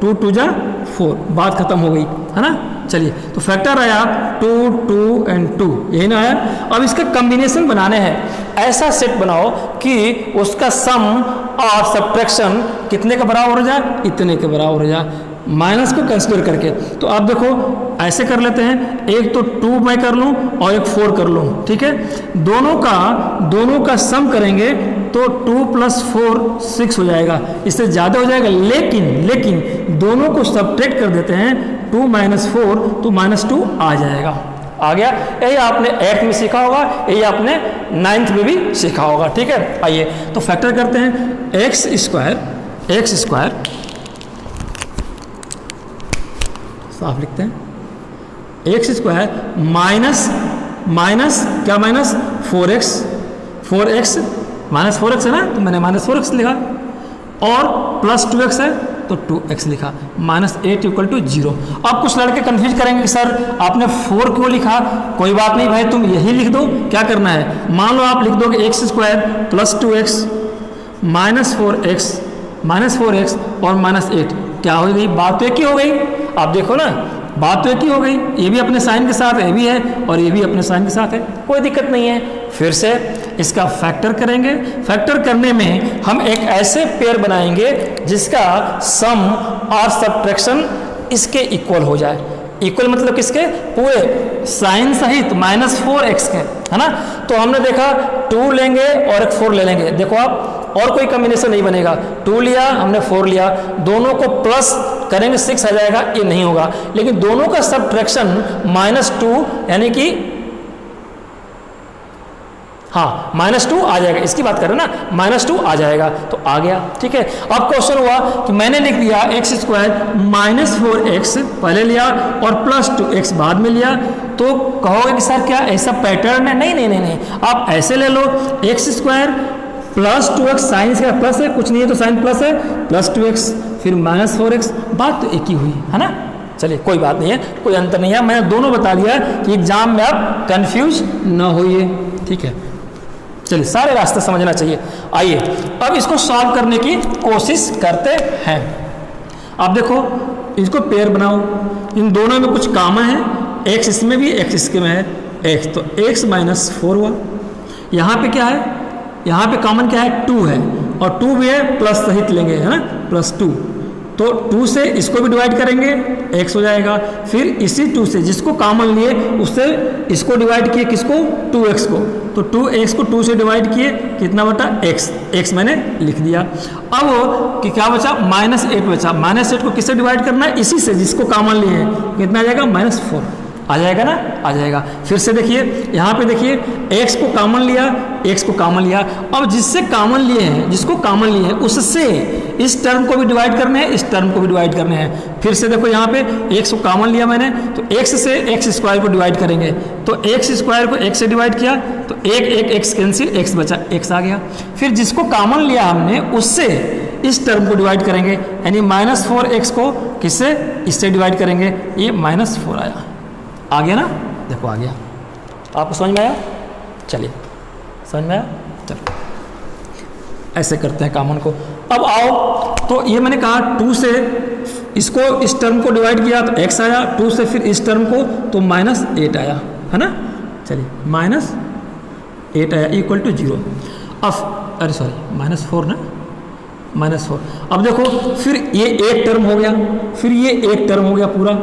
2 2 जा 4, बात खत्म हो गई, है ना। चलिए, तो फैक्टर आया 2 2 एंड 2, यही ना आया। अब इसका कॉम्बिनेशन बनाने हैं, ऐसा सेट बनाओ कि उसका सम और सब्ट्रैक्शन कितने का बराबर हो जाए, इतने के बराबर हो जाए, माइनस को कंसिडर करके। तो आप देखो ऐसे कर लेते हैं, एक तो 2 मैं कर लूँ और एक 4 कर लूँ, ठीक है। दोनों का सम करेंगे तो 2 + 4 6 हो जाएगा, इससे ज़्यादा हो जाएगा, लेकिन दोनों को सब्ट्रैक्ट कर देते हैं, 2 - 4 तो -2 आ जाएगा, आ गया। यही आपने 8th में सीखा होगा, यही आपने 9th में भी सीखा होगा, ठीक है। आइए, तो फैक्टर करते हैं, x स्क्वायर साफ लिखते हैं, x² माइनस क्या, -4x -4x है ना, तो मैंने -4x लिखा, और +2x है तो 2x लिखा, -8 = 0। अब कुछ लड़के कंफ्यूज करेंगे कि सर आपने 4 क्यों लिखा, कोई बात नहीं भाई, तुम यही लिख दो। क्या करना है, मान लो आप लिख दोगे x² + 2x -4x और -8, क्या हो गई, बात तो एक ही हो गई। आप देखो ना, बात तो एक ही हो गई, ये भी अपने साइन के साथ है, ये भी है, और ये भी अपने साइन के साथ है, कोई दिक्कत नहीं है। फिर से इसका फैक्टर करेंगे, फैक्टर करने में हम एक ऐसे पेयर बनाएंगे जिसका सम और सब्ट्रैक्शन इसके इक्वल हो जाए। इक्वल मतलब किसके, पूरे साइन सहित -4x के, है ना। तो हमने देखा 2 लेंगे और एक 4 ले लेंगे, देखो आप, और कोई कॉम्बिनेशन नहीं बनेगा, 2 लिया हमने 4 लिया, दोनों को प्लस करेंगे 6 आ जाएगा, ये नहीं होगा। लेकिन दोनों का सब्ट्रैक्शन -2 यानी कि हाँ -2 आ जाएगा, इसकी बात करें ना, -2 आ जाएगा, तो आ गया, ठीक है। अब क्वेश्चन हुआ कि मैंने लिख दिया x² -4x पहले लिया और +2x बाद में लिया, तो कहोगे कि सर क्या ऐसा पैटर्न है, नहीं, आप ऐसे ले लो, x² +2x, साइन इसका प्लस है, कुछ नहीं है तो साइन प्लस है, +2x फिर -4x, बात तो एक ही हुई, है ना। चलिए, कोई बात नहीं है, कोई अंतर नहीं है, मैंने दोनों बता दिया कि एग्जाम में आप कंफ्यूज न होइए, ठीक है। चलिए, सारे रास्ते समझना चाहिए। आइए, अब इसको सॉल्व करने की कोशिश करते हैं। आप देखो, इसको पेयर बनाओ, इन दोनों में कुछ कॉमन है, x इसमें भी x इसके में है, x तो x -4 हुआ। यहाँ पे क्या है, यहाँ पे कॉमन क्या है, 2 है, और 2 भी है, प्लस सहित लेंगे, है ना, +2, तो 2 से इसको भी डिवाइड करेंगे, x हो जाएगा। फिर इसी 2 से जिसको कॉमन लिए उससे इसको डिवाइड किए, किसको, 2x को, तो 2x को 2 से डिवाइड किए, कितना बटा x मैंने लिख दिया। अब कि क्या बचा, -8 बचा, -8 को किससे डिवाइड करना है, इसी से जिसको कॉमन लिए हैं, कितना आ जाएगा, -4 आ जाएगा ना, आ जाएगा। फिर से देखिए, यहाँ पे देखिए, x को कॉमन लिया, अब जिससे कॉमन लिए हैं, जिसको कॉमन लिए हैं, उससे इस टर्म को भी डिवाइड करने हैं, इस टर्म को भी डिवाइड करने हैं। फिर से देखो, यहाँ पे x को कॉमन लिया मैंने, तो x से x² को डिवाइड करेंगे, तो x² को x से डिवाइड किया, तो एक x कैंसिल, x बचा, x आ गया। फिर जिसको कॉमन लिया हमने, उससे इस टर्म को डिवाइड करेंगे, यानी -4x को किससे, इससे डिवाइड करेंगे, ये -4 आया, आ गया ना, देखो आ गया। आपको समझ में आया, चलिए समझ में आया, चलो ऐसे करते हैं कॉमन को। अब आओ, तो ये मैंने कहा 2 से इसको इस टर्म को डिवाइड किया तो x आया, 2 से फिर इस टर्म को तो -8 आया, है ना। चलिए -8 आया इक्वल टू 0। अब अरे सॉरी -4 ना, -4। अब देखो फिर ये एक टर्म हो गया, फिर ये एक टर्म हो गया पूरा,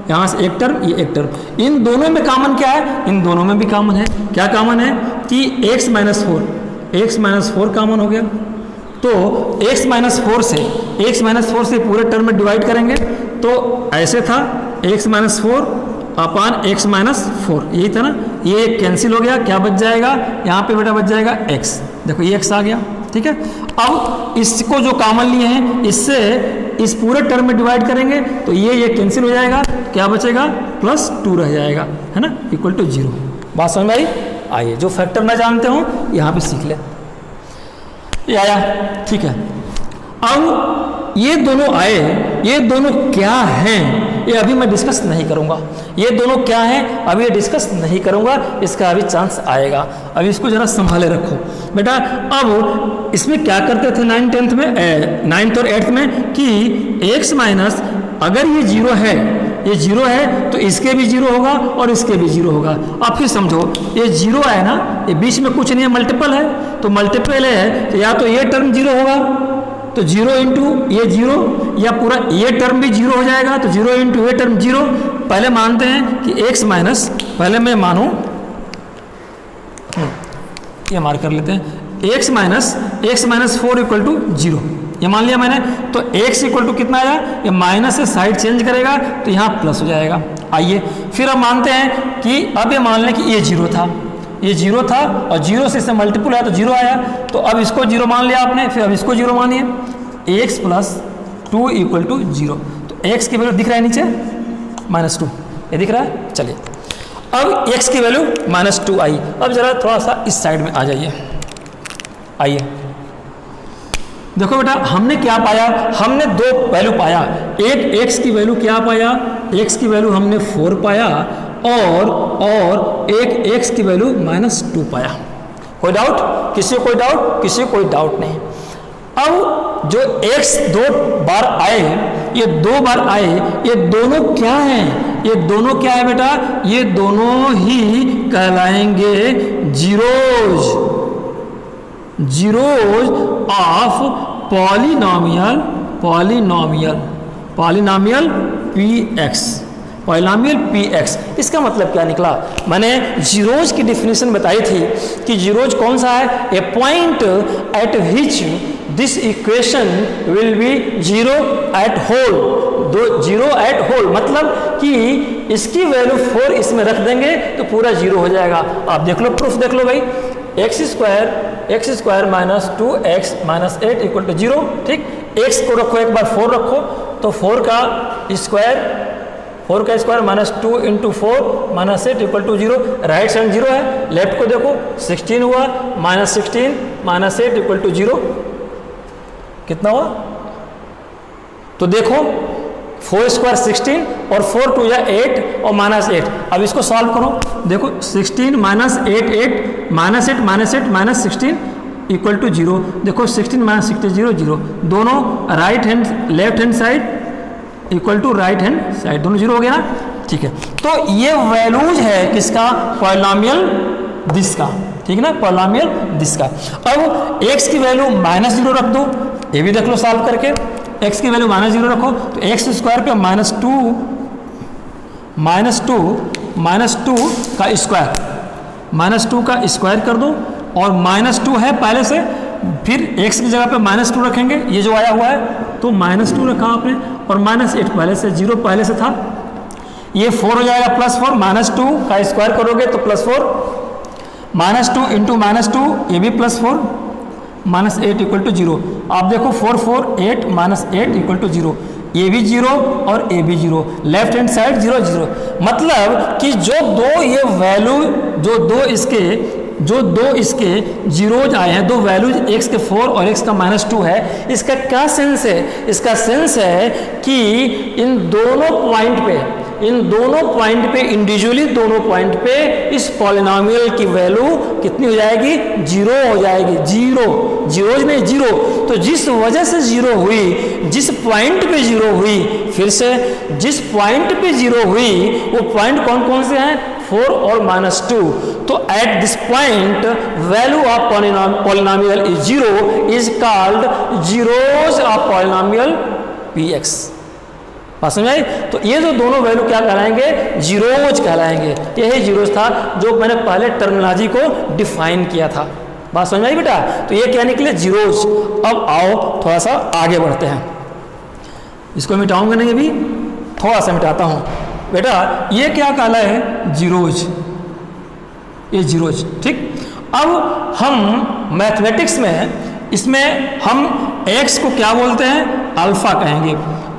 यहाँ से एक टर्म, ये एक टर्म। इन दोनों में कॉमन क्या है? इन दोनों में भी कॉमन है। क्या कॉमन है कि x माइनस 4 कॉमन हो गया। तो x माइनस 4 से पूरे टर्म में डिवाइड करेंगे तो ऐसे था x माइनस 4 अपान x माइनस 4, यही था ना। ये कैंसिल हो गया, क्या बच जाएगा यहाँ पे बेटा? बच जाएगा x। देखो ये x आ गया, ठीक है। अब इसको जो कॉमन लिए हैं इससे इस पूरे टर्म में डिवाइड करेंगे तो ये कैंसिल हो जाएगा, क्या बचेगा? +2 रह जाएगा, है ना, इक्वल टू 0। बात समझ में आई? आइए जो फैक्टर ना जानते हो यहाँ पे सीख ले। ये आया, ठीक है। अब ये दोनों आए, ये दोनों क्या हैं ये अभी मैं डिस्कस नहीं करूंगा। ये दोनों क्या हैं अभी ये डिस्कस नहीं करूंगा, इसका अभी चांस आएगा। अभी इसको जरा संभाले रखो बेटा। अब इसमें क्या करते थे 9th और 8th में कि x माइनस, अगर ये 0 है, ये 0 है तो इसके भी 0 होगा और इसके भी 0 होगा। अब फिर समझो ये 0 है ना, ये बीच में कुछ नहीं है, मल्टीपल है, तो मल्टीपल है तो या तो ये टर्म 0 होगा तो 0 इंटू ये 0, या पूरा ये टर्म भी 0 हो जाएगा तो 0 इंटू ये टर्म 0। पहले मानते हैं कि x माइनस, पहले मैं मानूं, ये मार्क कर लेते हैं, x माइनस 4 इक्वल टू 0, ये मान लिया मैंने। तो x इक्वल टू कितना आया? ये माइनस से साइड चेंज करेगा तो यहाँ प्लस हो जाएगा। आइए फिर अब मानते हैं कि अब ये मान लें कि ये 0 था, ये 0 था और 0 से इससे मल्टीपल आया तो 0 आया। तो अब इसको 0 मान लिया आपने, फिर अब इसको 0 मानिए, x प्लस 2 इक्वल टू 0। तो x की वैल्यू दिख रहा है नीचे -2, ये दिख रहा है। चलिए अब x की वैल्यू -2 आई। अब जरा थोड़ा सा इस साइड में आ जाइए। आइए देखो बेटा हमने क्या पाया, हमने 2 वैल्यू पाया। एक x की वैल्यू क्या पाया? x की वैल्यू हमने 4 पाया और एक x की वैल्यू -2 पाया। कोई डाउट? किसी को कोई डाउट? किसी को कोई डाउट नहीं। अब जो x 2 बार आए, ये 2 बार आए, ये दोनों क्या हैं? ये दोनों क्या है बेटा? ये दोनों ही कहलाएंगे जीरोज ऑफ पॉलिनोमियल px। इसका मतलब क्या निकला? मैंने जीरोज की डेफिनेशन बताई थी कि जीरोज कौन सा है? A point at which this equation will be 0 at whole. 0 at whole मतलब कि इसकी वैल्यू 4 इसमें रख देंगे तो पूरा 0 हो जाएगा। आप देख लो, प्रूफ देख लो भाई। x square minus 2x minus 8 equal to 0। ठीक, x को रखो, एक बार 4 रखो तो 4 का square minus 2 into 4 minus 8 equal to 0। Right side 0 है, लेफ्ट को देखो 16 हुआ, -16 माइनस 8 इक्वल टू 0। कितना हुआ? तो देखो 4 स्क्वायर 16 और 4 2 या 8 और -8। अब इसको सॉल्व करो, देखो 16 माइनस 8 माइनस 16 इक्वल टू 0। देखो 16 माइनस 16 0। दोनों left hand side equal to right hand side, दोनों 0 हो गया ना। ठीक है, तो ये वैल्यूज है किसका? पॉलिनोमियल दिस का। ठीक है ना, पॉलिनोमियल दिस का। अब x की वैल्यू -0 रख दो, ये भी देख लो सॉल्व करके। x की वैल्यू -0 रखो तो x स्क्वायर पे -2 का स्क्वायर कर दो और -2 है पहले से, फिर x की जगह पे -2 रखेंगे, ये जो आया हुआ है तो -2 रखा आपने और -8 पहले से, 0 पहले से था, ये 4 हो जाएगा +4। -2 का स्क्वायर करोगे तो +4, -2 इंटू -2 ये भी +4, -8 इक्वल टू 0। आप देखो 4 4 8 -8 इक्वल टू 0, ये भी 0 और ये भी 0, लेफ्ट हैंड साइड 0 0। मतलब कि जो दो इसके जीरोज आए हैं, दो वैल्यूज x के 4 और x का -2 है, इसका क्या सेंस है? इसका सेंस है कि इन दोनों इन दोनों पॉइंट पे इंडिविजुअली दोनों पॉइंट पे इस पॉलिनॉमियल की वैल्यू कितनी हो जाएगी? 0 हो जाएगी। जीरोज नहीं, 0। तो जिस वजह से 0 हुई, जिस पॉइंट पे 0 हुई, फिर से जिस पॉइंट पे 0 हुई वो पॉइंट कौन कौन से हैं? 4 और -2। तो at this point value of polynomial is 0 is called zeros of polynomial px। बात समझ आई? तो ये जो दोनों वैल्यू क्या कहलाएंगे? जीरोज कहलाएंगे। यही जीरोज था जो मैंने पहले टर्मिनोलॉजी को डिफाइन किया था। बात समझ आई बेटा? तो ये क्या निकले? जीरोज। अब आओ थोड़ा सा आगे बढ़ते हैं। इसको मिटाऊंगा नहीं, अभी थोड़ा सा मिटाता हूं बेटा। ये क्या कहला है? जीरोज। ये जीरोज, ठीक। अब हम मैथमेटिक्स में इसमें हम x को क्या बोलते हैं? अल्फा कहेंगे,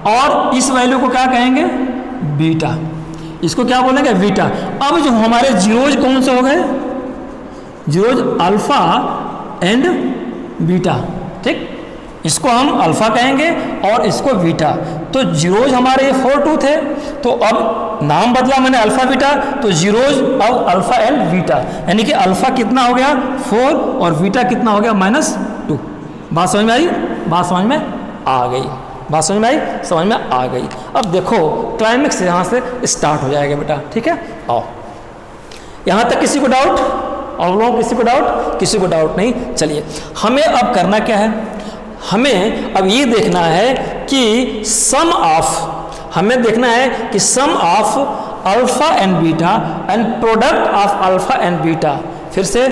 और इस वैल्यू को क्या कहेंगे? बीटा। इसको क्या बोलेंगे? बीटा। अब जो हमारे जीरोज कौन से हो गए? जीरोज अल्फा एंड बीटा, ठीक। इसको हम अल्फा कहेंगे और इसको बीटा। तो जीरोज हमारे ये 4 2 थे, तो अब नाम बदला मैंने अल्फा बीटा, तो जीरोज अब अल्फा एंड बीटा, यानी कि अल्फा कितना हो गया? 4 और बीटा कितना हो गया? -2। बात समझ में आई? बात समझ में आ गई? बात समझ में आई? समझ में आ गई। अब देखो क्लाइमेक्स यहाँ से स्टार्ट हो जाएगा बेटा, ठीक है। आओ यहाँ तक किसी को डाउट? और लोगों किसी को डाउट? किसी को डाउट नहीं। चलिए हमें अब करना क्या है? हमें अब ये देखना है कि सम ऑफ, हमें देखना है कि sum of alpha and beta and product of alpha and beta. फिर से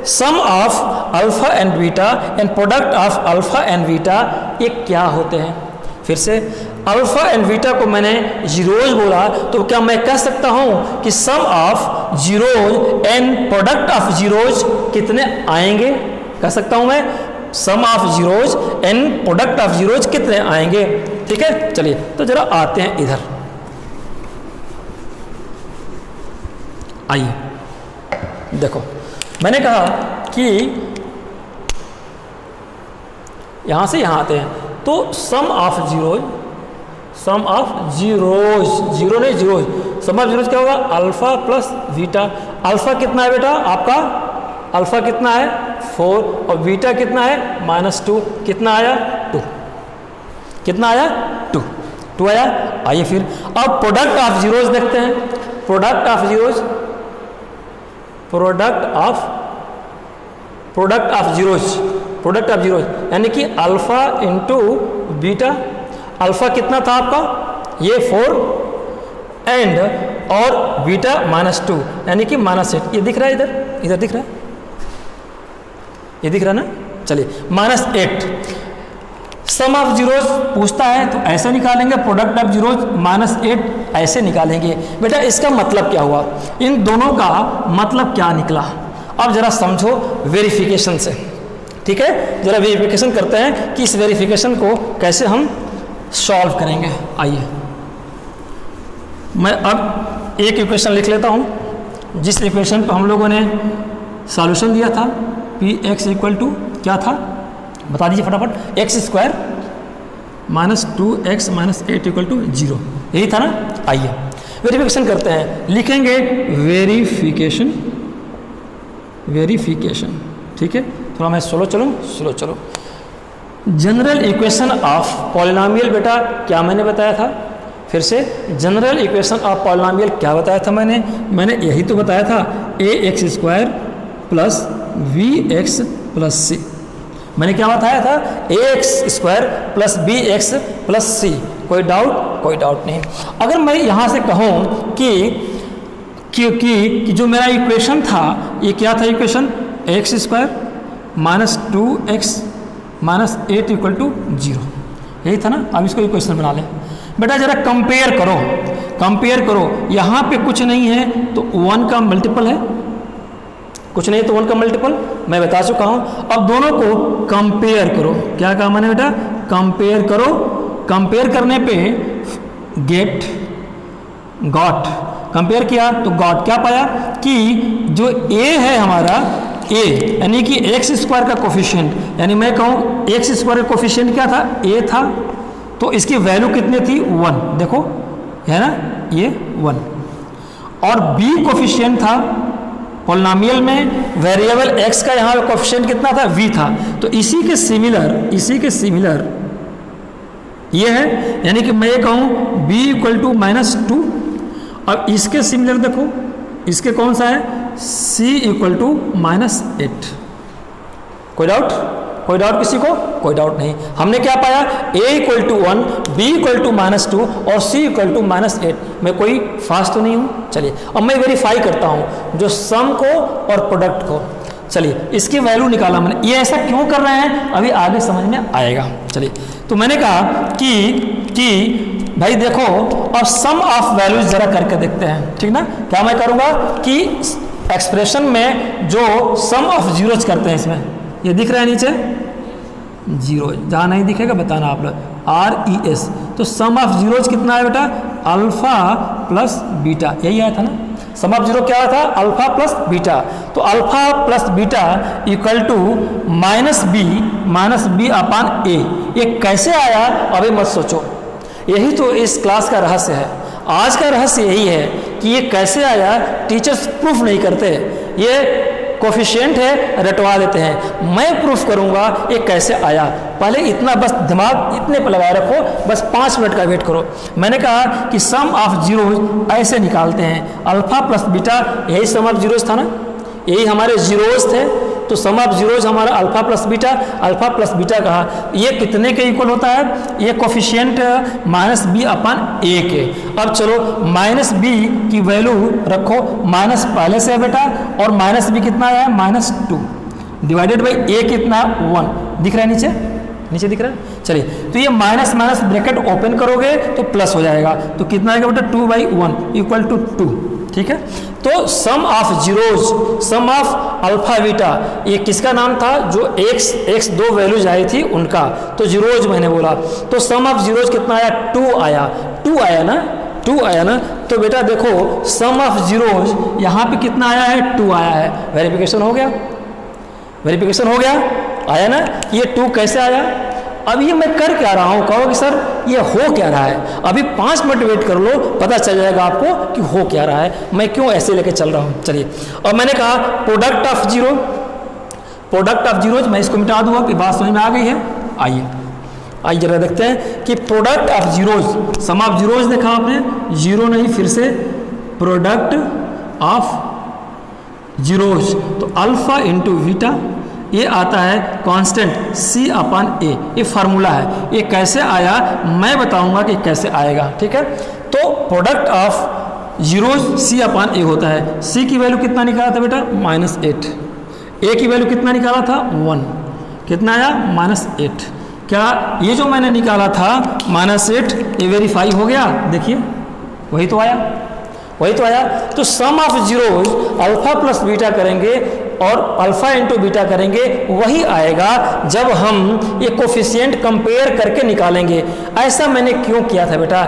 sum of alpha and beta and product of alpha and beta ये क्या होते हैं? फिर से अल्फा एंड बीटा को मैंने जीरोज बोला, तो क्या मैं कह सकता हूं कि sum of zeros and product of zeros कितने आएंगे? कह सकता हूं मैं sum of zeros and product of zeros कितने आएंगे? ठीक है। चलिए तो जरा आते हैं इधर, आइए देखो मैंने कहा कि यहां से यहां आते हैं, तो sum of zeros, sum of zeros, zero नहीं जीरोज, सम ऑफ जीरोज क्या होगा? Alpha plus beta. अल्फा कितना है बेटा आपका? अल्फा कितना है? 4, और बीटा कितना है? -2। कितना आया? 2। कितना आया? 2 आया। आइए फिर अब प्रोडक्ट ऑफ जीरोज देखते हैं। Product of zeros, product of zeros यानी कि अल्फा इंटू बीटा। अल्फा कितना था आपका? ये 4 एंड और बीटा -2 यानी कि -8। ये दिख रहा है इधर? इधर दिख रहा है? ये दिख रहा ना? चलिए -8। सम ऑफ जीरोज पूछता है तो ऐसे निकालेंगे, प्रोडक्ट ऑफ जीरोज -8 ऐसे निकालेंगे। बेटा इसका मतलब क्या हुआ? इन दोनों का मतलब क्या निकला? अब जरा समझो वेरिफिकेशन से, ठीक है। जरा वेरिफिकेशन करते हैं कि इस वेरिफिकेशन को कैसे हम सॉल्व करेंगे। आइए मैं अब एक इक्वेशन लिख लेता हूं, जिस इक्वेशन पर हम लोगों ने सॉल्यूशन दिया था। Px इक्वल टू क्या था? बता दीजिए फटाफट। x² -2x - 8 इक्वल टू 0, यही था ना? आइए वेरिफिकेशन करते हैं। लिखेंगे वेरिफिकेशन, ठीक है। थोड़ा मैं स्लो चलो। जनरल इक्वेशन ऑफ पॉलिनॉमियल बेटा क्या मैंने बताया था? फिर से जनरल इक्वेशन ऑफ पॉलिनॉमियल क्या बताया था मैंने यही तो बताया था, ax² plus bx plus c। मैंने क्या बताया था? ax² plus bx plus c। कोई डाउट? कोई डाउट नहीं। अगर मैं यहाँ से कहूँ कि जो मेरा इक्वेशन था, ये क्या था equation? x² -2x - 8 equal to 0, यही था ना? अब इसको इक्वेशन बना लें। बेटा जरा कंपेयर करो। यहाँ पे कुछ नहीं है तो 1 का मल्टीपल है, कुछ नहीं तो 1 का मल्टीपल मैं बता चुका हूँ। अब दोनों को कंपेयर करो। क्या कहा मैंने बेटा? कंपेयर करो। कंपेयर करने पे गॉट, कंपेयर किया तो गॉट क्या पाया कि जो a है हमारा, a यानी कि x² का कोफिशिएंट, यानी मैं कहूँ x² का कोफिशिएंट क्या था? a था, तो इसकी वैल्यू कितनी थी? 1। देखो है ना, ये 1, और b कोफिशिएंट था पॉलिनोमियल में, वेरिएबल x का यहाँ कोफिशिएंट कितना था, v था। तो इसी के सिमिलर ये है, यानी कि मैं ये कहूँ b = -2, और इसके सिमिलर देखो, इसके कौन सा है, c = -8। कोई डाउट किसी को? कोई डाउट नहीं। हमने क्या पाया, a = 1, b = -2 और c = -8। मैं कोई फास्ट तो नहीं हूँ। चलिए अब मैं वेरीफाई करता हूँ जो सम को और प्रोडक्ट को। चलिए इसकी वैल्यू निकाला मैंने। ये ऐसा क्यों कर रहे हैं अभी आगे समझ में आएगा। चलिए तो मैंने कहा कि भाई देखो, और सम ऑफ वैल्यूज जरा करके देखते हैं, ठीक ना। क्या मैं करूँगा कि एक्सप्रेशन में जो सम ऑफ जीरोज करते हैं, इसमें ये दिख रहा है नीचे जीरो, जहाँ नहीं दिखेगा बताना आप लोग, RES। तो सम ऑफ जीरोज कितना है बेटा, अल्फा प्लस बीटा, यही आया था ना। सम ऑफ जीरो क्या आया था, अल्फा प्लस बीटा। तो alpha plus beta = -b upon a। ये कैसे आया अभी मत सोचो, यही तो इस क्लास का रहस्य है। आज का रहस्य यही है कि ये कैसे आया, टीचर्स प्रूफ नहीं करते, ये कोफिशिएंट है रटवा देते हैं। मैं प्रूफ करूंगा ये कैसे आया। पहले इतना बस दिमाग इतने पर लगाए रखो, बस 5 मिनट का वेट करो। मैंने कहा कि सम ऑफ जीरोज ऐसे निकालते हैं, अल्फा प्लस बीटा, यही सम ऑफ जीरोज था ना, यही हमारे जीरोज थे। तो सम ऑफ जीरोज हमारा अल्फा प्लस बीटा कहा। ये कितने के इक्वल होता है, ये कोफिशिएंट -b अपान a के। अब चलो -b की वैल्यू रखो, माइनस पहले से है बेटा, और -b कितना है, -2 डिवाइडेड बाई a कितना, 1 दिख रहा है नीचे दिख रहा है। चलिए तो ये माइनस ब्रैकेट ओपन करोगे तो प्लस हो जाएगा, तो कितना आएगा बेटा, 2/1 = 2। ठीक है, तो sum of zeros, sum of alpha beta, ये किसका नाम था, जो x 2 वैल्यूज आई थी उनका, तो जीरोज मैंने बोला। तो सम ऑफ जीरोज कितना आया, 2 आया ना। तो बेटा देखो सम ऑफ जीरोज यहाँ पे कितना आया है, 2 आया है। वेरिफिकेशन हो गया, आया ना। ये 2 कैसे आया, अब ये मैं कर क्या रहा हूँ, कहो कि सर ये हो क्या रहा है। अभी 5 मिनट वेट कर लो, पता चल जाएगा आपको कि हो क्या रहा है, मैं क्यों ऐसे लेके चल रहा हूँ। चलिए, और मैंने कहा प्रोडक्ट ऑफ जीरोज, मैं इसको मिटा दूंगा कि बात समझ में आ गई है। आइए जरा देखते हैं कि product of zeros, sum of zeros देखा आपने, जीरो नहीं, फिर से प्रोडक्ट ऑफ जीरोज, तो अल्फा इंटू बीटा, ये आता है कांस्टेंट c अपान a। ये फार्मूला है, ये कैसे आया मैं बताऊंगा कि कैसे आएगा। ठीक है, तो product of zeros c upon a होता है। c की वैल्यू कितना निकाला था बेटा, -8। a की वैल्यू कितना निकाला था, 1। कितना आया, -8। क्या ये जो मैंने निकाला था -8, ये वेरीफाई हो गया, देखिए वही तो आया। तो sum of zeros alpha plus beta करेंगे और अल्फा इंटू बीटा करेंगे, वही आएगा जब हम ये कोफिशिएंट कंपेयर करके निकालेंगे। ऐसा मैंने क्यों किया था बेटा,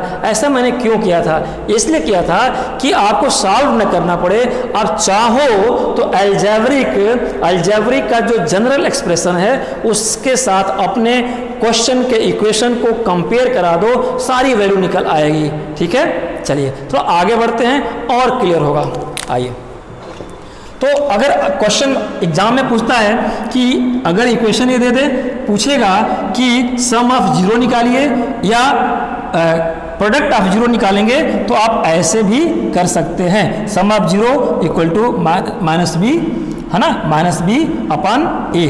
इसलिए किया था कि आपको सॉल्व न करना पड़े। आप चाहो तो अलजेब्रिक का जो जनरल एक्सप्रेशन है उसके साथ अपने क्वेश्चन के इक्वेशन को कंपेयर करा दो, सारी वैल्यू निकल आएगी। ठीक है, चलिए तो आगे बढ़ते हैं और क्लियर होगा। आइए, तो अगर क्वेश्चन एग्जाम में पूछता है कि अगर इक्वेशन ये दे दे, पूछेगा कि सम ऑफ जीरो निकालिए या प्रोडक्ट ऑफ जीरो निकालेंगे, तो आप ऐसे भी कर सकते हैं। सम ऑफ जीरो = -b है ना, -b अपान a।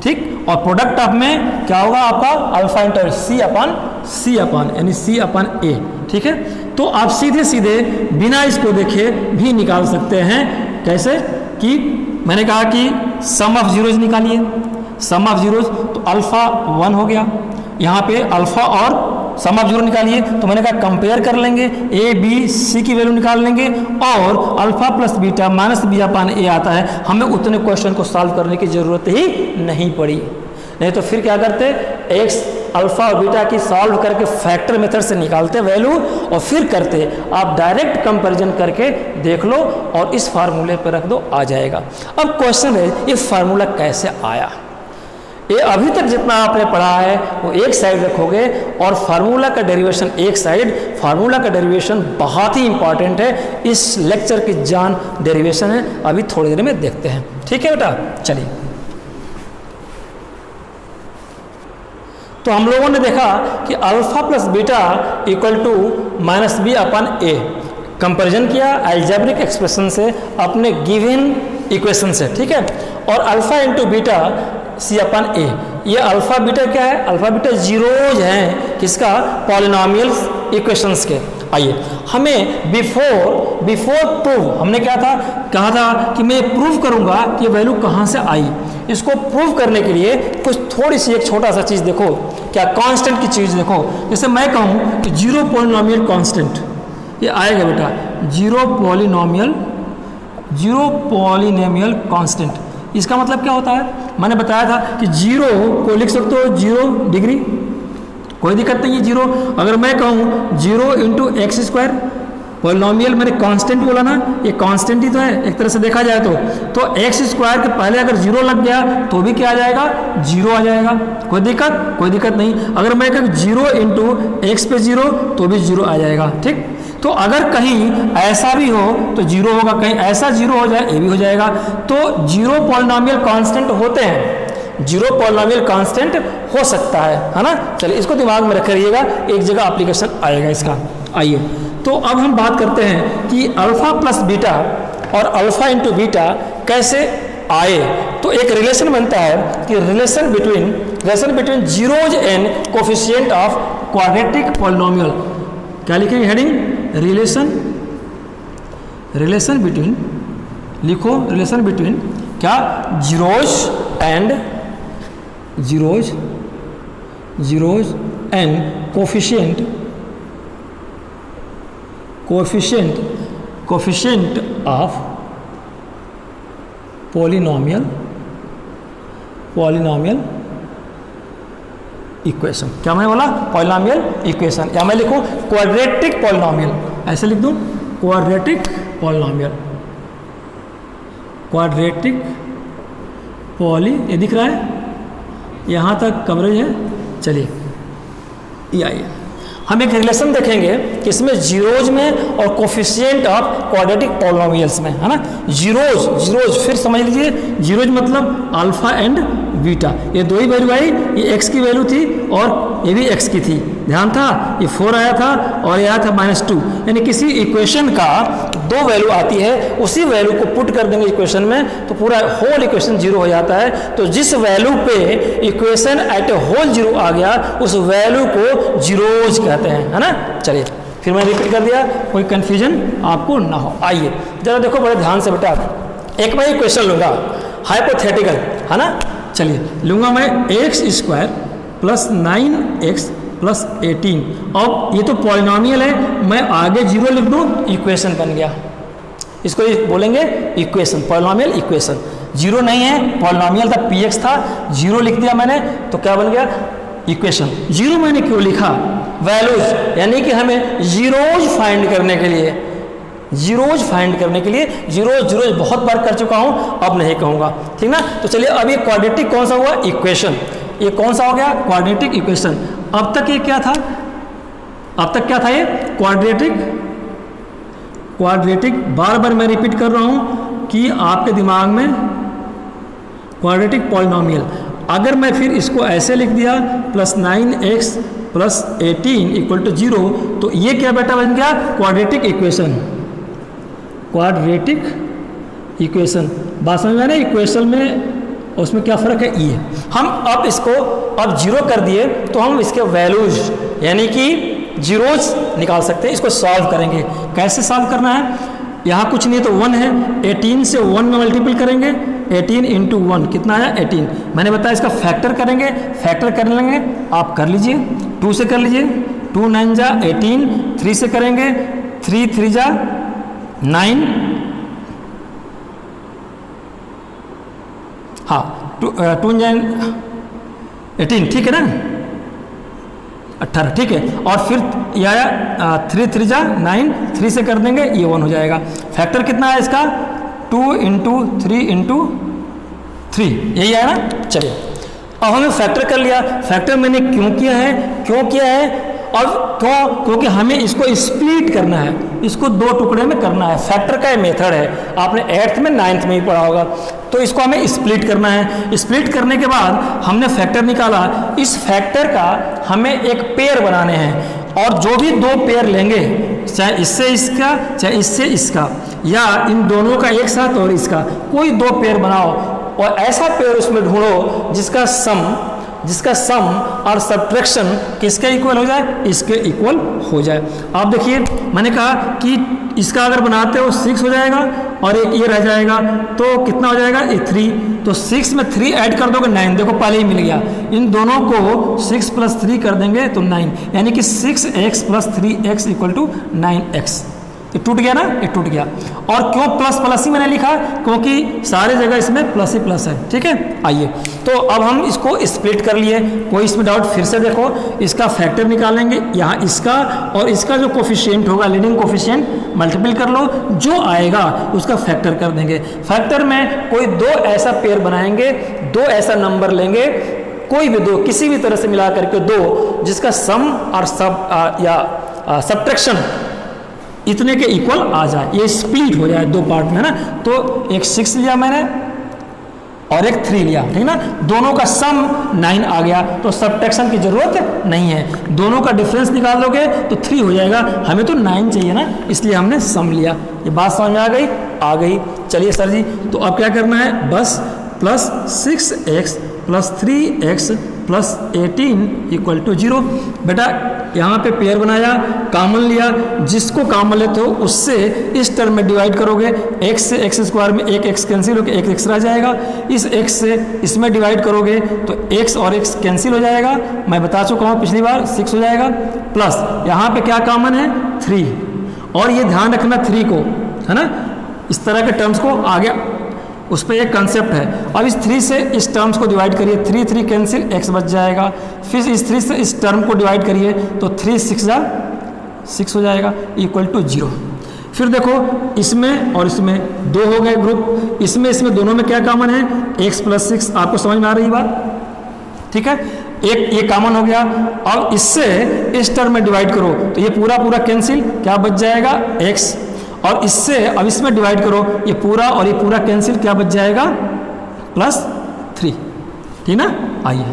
ठीक, और प्रोडक्ट ऑफ में क्या होगा आपका, alpha inter c upon a। ठीक है, तो आप सीधे बिना इसको देखे भी निकाल सकते हैं। कैसे कि मैंने कहा कि सम ऑफ जीरोज निकालिए, सम ऑफ जीरोज तो अल्फा 1 हो गया, यहाँ पे अल्फा और सम ऑफ जीरो निकालिए, तो मैंने कहा कंपेयर कर लेंगे, a b c की वैल्यू निकाल लेंगे, और alpha plus beta -b upon a आता है। हमें उतने क्वेश्चन को सॉल्व करने की जरूरत ही नहीं पड़ी, नहीं तो फिर क्या करते, x अल्फा और बीटा की सॉल्व करके फैक्टर मेथड से निकालते वैल्यू और फिर करते। आप डायरेक्ट कंपैरिजन करके देख लो और इस फार्मूले पर रख दो, आ जाएगा। अब क्वेश्चन है ये फार्मूला कैसे आया, ये अभी तक जितना आपने पढ़ा है वो एक साइड रखोगे और फार्मूला का डेरिवेशन एक साइड। फार्मूला का डेरिवेशन बहुत ही इंपॉर्टेंट है, इस लेक्चर की जान डेरिवेशन है, अभी थोड़ी देर में देखते हैं। ठीक है बेटा, चलिए। तो हम लोगों ने देखा कि alpha plus beta equal to minus B upon A, comparison किया अलजेब्रिक एक्सप्रेशन से अपने गिवन इक्वेशन से, ठीक है। और alpha into beta C upon A, ये अल्फा बीटा क्या है? अल्फा बीटा जीरोज हैं किसका? पॉलिनोमियल्स इक्वेशंस के। आइए, हमें बिफोर प्रूव हमने क्या था, कहा था कि मैं प्रूव करूंगा कि वैल्यू कहाँ से आई। इसको प्रूव करने के लिए कुछ थोड़ी सी एक छोटा सा चीज़ देखो, क्या कांस्टेंट की चीज़ देखो। जैसे मैं कहूँ कि जीरो पॉलिनोमियल कांस्टेंट, ये आएगा बेटा जीरो पॉलिनोमियल कांस्टेंट। इसका मतलब क्या होता है? मैंने बताया था कि जीरो को लिख सकते हो 0 डिग्री, कोई दिक्कत नहीं है जीरो। अगर मैं कहूँ zero into X square, polynomial मैंने कांस्टेंट बोला ना, ये कांस्टेंट ही तो है एक तरह से देखा जाए तो एक्स स्क्वायर के पहले अगर जीरो लग गया तो भी क्या आ जाएगा? जीरो आ जाएगा। कोई दिक्कत नहीं। अगर मैं कहूँ जीरो इंटू एक्स पे जीरो तो भी जीरो आ जाएगा, ठीक। तो अगर कहीं ऐसा भी हो तो जीरो होगा, कहीं ऐसा जीरो हो जाए ये भी हो जाएगा। तो जीरो पॉलिनोमियल कांस्टेंट होते हैं, जीरो पॉलिनोमियल कांस्टेंट हो सकता है ना। चलिए, इसको दिमाग में रखिएगा, एक जगह एप्लीकेशन आएगा इसका। आइए, तो अब हम बात करते हैं कि अल्फा प्लस बीटा और अल्फा इंटू बीटा कैसे आए। तो एक रिलेशन बनता है कि relation between zeros and coefficient of quadratic polynomial. क्या लिखेंगे हेडिंग? रिलेशन बिटवीन, लिखो रिलेशन बिटवीन क्या? Zeros and coefficient of polynomial equation. क्या मैं बोला? पॉलिनोमियल इक्वेशन, या मैं लिखूं क्वाड्रेटिक पॉलिनोमियल, ऐसे लिख दूं क्वाड्रेटिक पॉली, ये दिख रहा है, यहाँ तक कवरेज है। चलिए, ये आइए, हम एक रिलेशन देखेंगे कि इसमें जीरोज में और कोफिशिएंट ऑफ क्वाड्रेटिक पॉलिनोमियल्स में, है ना। जीरोज फिर समझ लीजिए, जीरोज मतलब अल्फा एंड बीटा, ये दो ही वैल्यू आई, ये एक्स की वैल्यू थी और ये भी एक्स की थी, ध्यान था। ये 4 आया था और ये आया था -2, यानी किसी इक्वेशन का दो वैल्यू आती है, उसी वैल्यू को पुट कर देंगे इक्वेशन में तो पूरा होल इक्वेशन जीरो हो जाता है। तो जिस वैल्यू पे इक्वेशन एट ए होल जीरो आ गया उस वैल्यू को जीरोज कहते हैं, है ना। चलिए, फिर मैं रिपीट कर दिया, कोई कन्फ्यूजन आपको ना हो। आइए जरा देखो बड़े ध्यान से बेटा, एक मैं इक्वेशन लूँगा हाइपोथेटिकल, है ना। चलिए, लूँगा मैं x² प्लस 9x प्लस 18। अब ये तो पॉलिनोमियल है, मैं आगे जीरो लिख दूँ, इक्वेशन बन गया। इसको बोलेंगे इक्वेशन, पॉलिनोमियल इक्वेशन। जीरो नहीं है, पॉलिनोमियल था, px था, जीरो लिख दिया मैंने तो क्या बन गया? इक्वेशन। जीरो मैंने क्यों लिखा? वैल्यूज, यानी कि हमें जीरोज फाइंड करने के लिए, जीरोज बहुत बार कर चुका हूँ, अब नहीं कहूँगा, ठीक ना। तो चलिए, अब ये क्वाड्रेटिक कौन सा हुआ? इक्वेशन। ये कौन सा हो गया? Quadratic equation. अब तक ये क्या था? ये क्वाड्रेटिक, बार बार मैं रिपीट कर रहा हूँ कि आपके दिमाग में क्वाड्रेटिक पॉलिनोमियल। अगर मैं फिर इसको ऐसे लिख दिया plus 9x plus 18 equal to 0, तो ये क्या बेटा बन गया? Quadratic equation. बात समझ में ना? इक्वेशन में उसमें क्या फ़र्क है? ये हम अब इसको अब जीरो कर दिए तो हम इसके वैल्यूज यानी कि जीरोज निकाल सकते हैं। इसको सॉल्व करेंगे। कैसे सॉल्व करना है? यहाँ कुछ नहीं तो 1 है, 18 से 1 में मल्टीपल करेंगे, 18 इंटू 1 कितना आया? 18। मैंने बताया इसका फैक्टर करेंगे, फैक्टर कर लेंगे, आप कर लीजिए, 2 से कर लीजिए, 2 9 जा 18, 3 से करेंगे, 3 3 जा 9, हाँ 2 18, ठीक है ना, 18, ठीक है। और फिर ये आया 3 3 जा 9, 3 से कर देंगे, ये 1 हो जाएगा। फैक्टर कितना है इसका? 2 इंटू 3 इंटू 3, यही आया ना। चलिए, अब हमें फैक्टर कर लिया। फैक्टर मैंने क्यों किया है और क्यों? क्योंकि हमें इसको स्प्लिट करना है, इसको दो टुकड़े में करना है। फैक्टर का मेथड है, आपने 8th में 9th में ही पढ़ा होगा। तो इसको हमें स्प्लिट करना है। स्प्लिट करने के बाद हमने फैक्टर निकाला। इस फैक्टर का हमें एक पेयर बनाने हैं और जो भी दो पेयर लेंगे, चाहे इससे इसका चाहे इससे इसका, या इन दोनों का एक साथ और इसका, कोई दो पेयर बनाओ और ऐसा पेयर उसमें ढूंढो जिसका सम और सब्ट्रैक्शन किसके इक्वल हो जाए, इसके इक्वल हो जाए। आप देखिए मैंने कहा कि इसका अगर बनाते हो 6 हो जाएगा और एक ये रह जाएगा, तो कितना हो जाएगा, ये 3। तो 6 में 3 ऐड कर दोगे 9, देखो पहले ही मिल गया। इन दोनों को 6 + 3 कर देंगे तो 9, यानी कि 6x + 3x = 9x। ये टूट गया ना, ये टूट गया। और क्यों प्लस प्लस ही मैंने लिखा, क्योंकि सारे जगह इसमें प्लस ही प्लस है। ठीक है, आइए तो अब हम इसको स्प्लिट कर लिए। कोई इसमें डाउट फिर से देखो, इसका फैक्टर निकालेंगे, यहाँ इसका और इसका जो कोफिशिएंट होगा, लीडिंग कोफिशिएंट मल्टीपल कर लो, जो आएगा उसका फैक्टर कर देंगे। फैक्टर में कोई दो ऐसा पेयर बनाएंगे, दो ऐसा नंबर लेंगे, कोई भी दो किसी भी तरह से मिला करके दो जिसका सम और सब्ट्रैक्शन इतने के इक्वल आ जाए, ये स्प्लिट हो जाए दो पार्ट में ना। तो एक 6 लिया मैंने और एक 3 लिया, ठीक ना। दोनों का सम 9 आ गया, तो सब्ट्रैक्शन की जरूरत नहीं है। दोनों का डिफरेंस निकाल दोगे तो 3 हो जाएगा। हमें तो 9 चाहिए ना, इसलिए हमने सम लिया। ये बात समझ में आ गई। चलिए सर जी, तो अब क्या करना है, बस प्लस 6x + 3x + 18 = 0। बेटा यहाँ पे पेयर बनाया, कॉमन लिया, जिसको कॉमन लेते हो उससे इस टर्म में डिवाइड करोगे। x से x² में एक x कैंसिल होकर एक x रह जाएगा। इस x से इसमें डिवाइड करोगे तो x और x कैंसिल हो जाएगा। मैं बता चुका हूँ पिछली बार, 6 हो जाएगा। प्लस यहाँ पे क्या कॉमन है, 3। और ये ध्यान रखना 3 को, है ना, इस तरह के टर्म्स को आगे उस पर एक कंसेप्ट है। अब इस 3 से इस टर्म्स को डिवाइड करिए, 3 3 कैंसिल, x बच जाएगा। फिर इस 3 से इस टर्म को डिवाइड करिए तो 3 6 हो जाएगा = 0। फिर देखो इसमें और इसमें 2 हो गए ग्रुप। इसमें दोनों में क्या कॉमन है, x + 6। आपको समझ में आ रही बात, ठीक है। एक ये कॉमन हो गया। अब इससे इस टर्म में डिवाइड करो तो ये पूरा कैंसिल, क्या बच जाएगा, x। और इससे अब इसमें डिवाइड करो, ये पूरा और ये पूरा कैंसिल, क्या बच जाएगा, +3, ठीक ना। आइए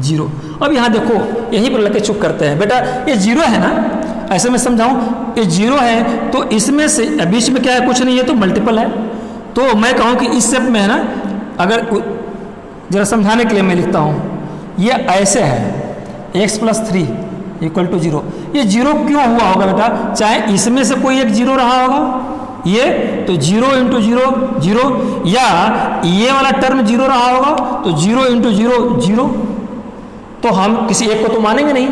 0। अब यहाँ देखो, यहीं पर लगे चुप करते हैं। बेटा ये 0 है ना, ऐसे मैं समझाऊं, ये 0 है तो इसमें से बीच में क्या है, कुछ नहीं है, तो मल्टीपल है। तो मैं कहूँ कि इस स्टेप में है ना, अगर जरा समझाने के लिए मैं लिखता हूँ, ये ऐसे है x + 3 = 0। ये 0 क्यों हुआ होगा बेटा, चाहे इसमें से कोई एक 0 रहा होगा, ये तो 0 × 0 0, या ये वाला टर्म 0 रहा होगा तो 0 × 0 0। तो हम किसी एक को तो मानेंगे नहीं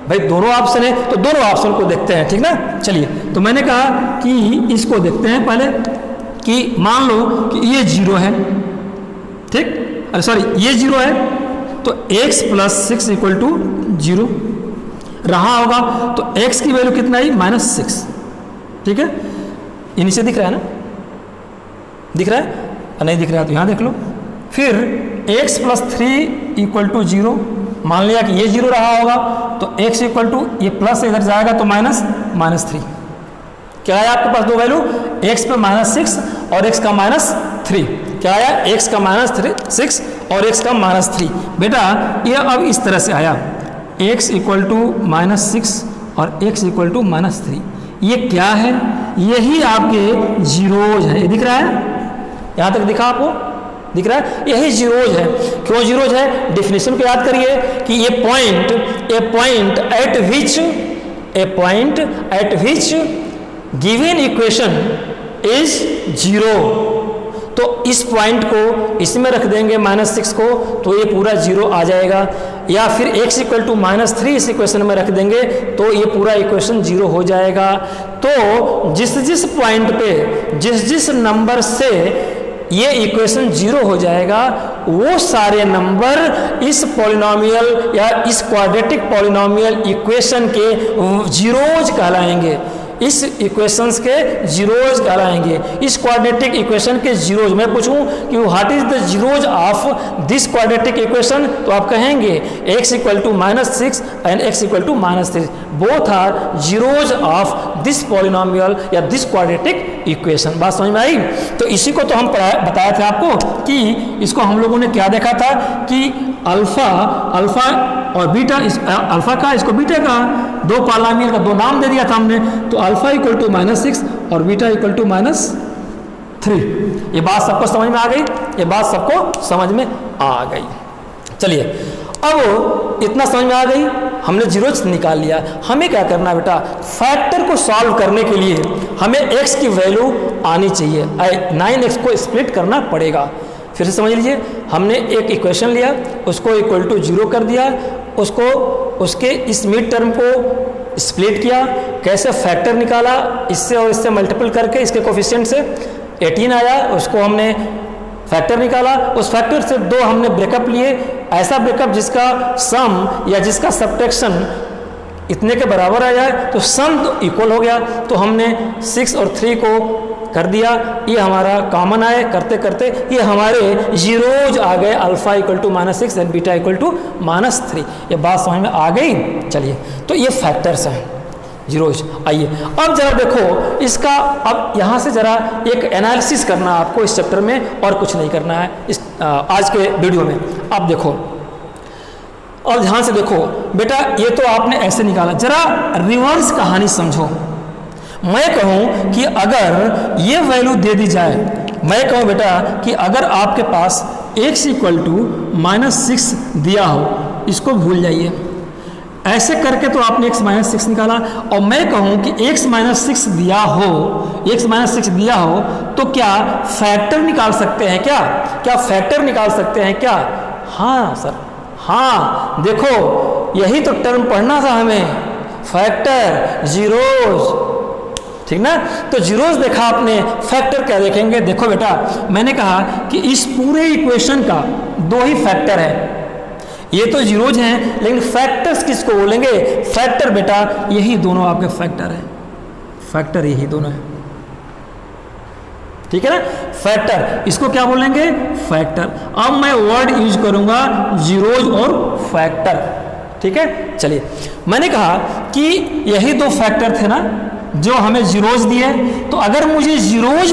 भाई, दोनों ऑप्शन है तो दोनों ऑप्शन को देखते हैं, ठीक ना। चलिए, तो मैंने कहा कि इसको देखते हैं पहले, कि मान लो कि ये 0 है, ठीक, अरे सॉरी ये 0 है, तो x + 6 = 0 रहा होगा। तो x की वैल्यू कितना है, -6, ठीक है। ये नीचे दिख रहा है ना, दिख रहा है, नहीं दिख रहा है तो यहाँ देख लो। फिर x + 3 = 0, मान लिया कि ये 0 रहा होगा, तो x = ये प्लस इधर जाएगा तो -3। क्या है आपके पास दो वैल्यू, x पे -6 और x का -3। क्या आया, x का -6 और x का -3। बेटा ये अब इस तरह से आया, x = -6 और x = -3। ये क्या है, यही आपके जीरोज है। ये दिख रहा है, यहाँ तक दिखा आपको, दिख रहा है, यही जीरोज है। क्यों जीरोज है, डेफिनेशन को याद करिए कि ये point at which given equation is 0। तो इस पॉइंट को इसमें रख देंगे -6 को, तो ये पूरा 0 आ जाएगा। या फिर x = -3 इस इक्वेशन में रख देंगे तो ये पूरा इक्वेशन 0 हो जाएगा। तो जिस पॉइंट पे जिस नंबर से ये इक्वेशन 0 हो जाएगा, वो सारे नंबर इस पॉलिनोमियल या इस क्वाड्रेटिक पॉलिनोमियल इक्वेशन के जीरोज कहलाएंगे। इस इक्वेशंस के जीरोज कहलाएंगे, इस क्वाड्रेटिक इक्वेशन के जीरोज। मैं पूछूं कि what is the zeros of this quadratic equation, तो आप कहेंगे x equal to -6 and x equal to -3 both are zeros of this polynomial या दिस क्वाड्रेटिक इक्वेशन। बात समझ में आई? तो इसी को तो हम बताया था आपको कि इसको हम लोगों ने क्या देखा था कि अल्फा और बीटा, अल्फा का इसको बीटा का, दो पॉलिनोमियल का दो नाम दे दिया था हमने। तो अल्फा इक्वल टू -6 और बीटा इक्वल टू -3। ये बात सबको समझ में आ गई? ये बात सबको समझ में आ गई। चलिए, अब इतना समझ में आ गई, हमने जीरोज निकाल लिया। हमें क्या करना है बेटा, फैक्टर को सॉल्व करने के लिए हमें x की वैल्यू आनी चाहिए, 9x को स्प्लिट करना पड़ेगा। फिर से समझ लीजिए, हमने एक इक्वेशन लिया, उसको इक्वल टू 0 कर दिया, उसको उसके इस मिड टर्म को स्प्लिट किया, कैसे फैक्टर निकाला, इससे और इससे मल्टीपल करके इसके कोफिशिएंट से 18 आया, उसको हमने फैक्टर निकाला, उस फैक्टर से दो हमने ब्रेकअप लिए, ऐसा ब्रेकअप जिसका सम या जिसका सब्ट्रैक्शन इतने के बराबर आ जाए, तो सम तो इक्वल हो गया। तो हमने 6 और 3 को कर दिया, ये हमारा कॉमन आए, करते करते ये हमारे जीरोज आ गए, alpha equal to -6 and beta equal to -3। ये बात समझ में आ गई? चलिए, तो ये फैक्टर्स हैं जीरोज। आइए अब जरा देखो इसका, अब यहाँ से जरा एक एनालिसिस करना आपको इस चैप्टर में, और कुछ नहीं करना है इस आज के वीडियो में। अब देखो, और ध्यान से देखो बेटा, ये तो आपने ऐसे निकाला, जरा रिवर्स कहानी समझो। मैं कहूँ कि अगर ये वैल्यू दे दी जाए, मैं कहूँ बेटा कि अगर आपके पास x इक्वल टू -6 दिया हो, इसको भूल जाइए, ऐसे करके तो आपने x -6 निकाला, और मैं कहूँ कि x -6 दिया हो, x -6 दिया हो, तो क्या फैक्टर निकाल सकते हैं? क्या फैक्टर निकाल सकते हैं क्या? हाँ सर, हाँ, देखो यही तो टर्म पढ़ना था हमें, फैक्टर, जीरोज, ठीक ना? तो जीरोज देखा आपने, फैक्टर क्या देखेंगे? देखो बेटा, मैंने कहा कि इस पूरे इक्वेशन का दो ही फैक्टर है, ये तो जीरोज हैं, लेकिन फैक्टर्स किसको बोलेंगे? फैक्टर बेटा यही दोनों आपके फैक्टर हैं, फैक्टर यही दोनों है, ठीक है ना? फैक्टर, इसको क्या बोलेंगे? फैक्टर। अब मैं वर्ड यूज करूंगा जीरोज और फैक्टर, ठीक है? चलिए, मैंने कहा कि यही दो फैक्टर थे ना जो हमें जीरोज दिए, तो अगर मुझे जीरोज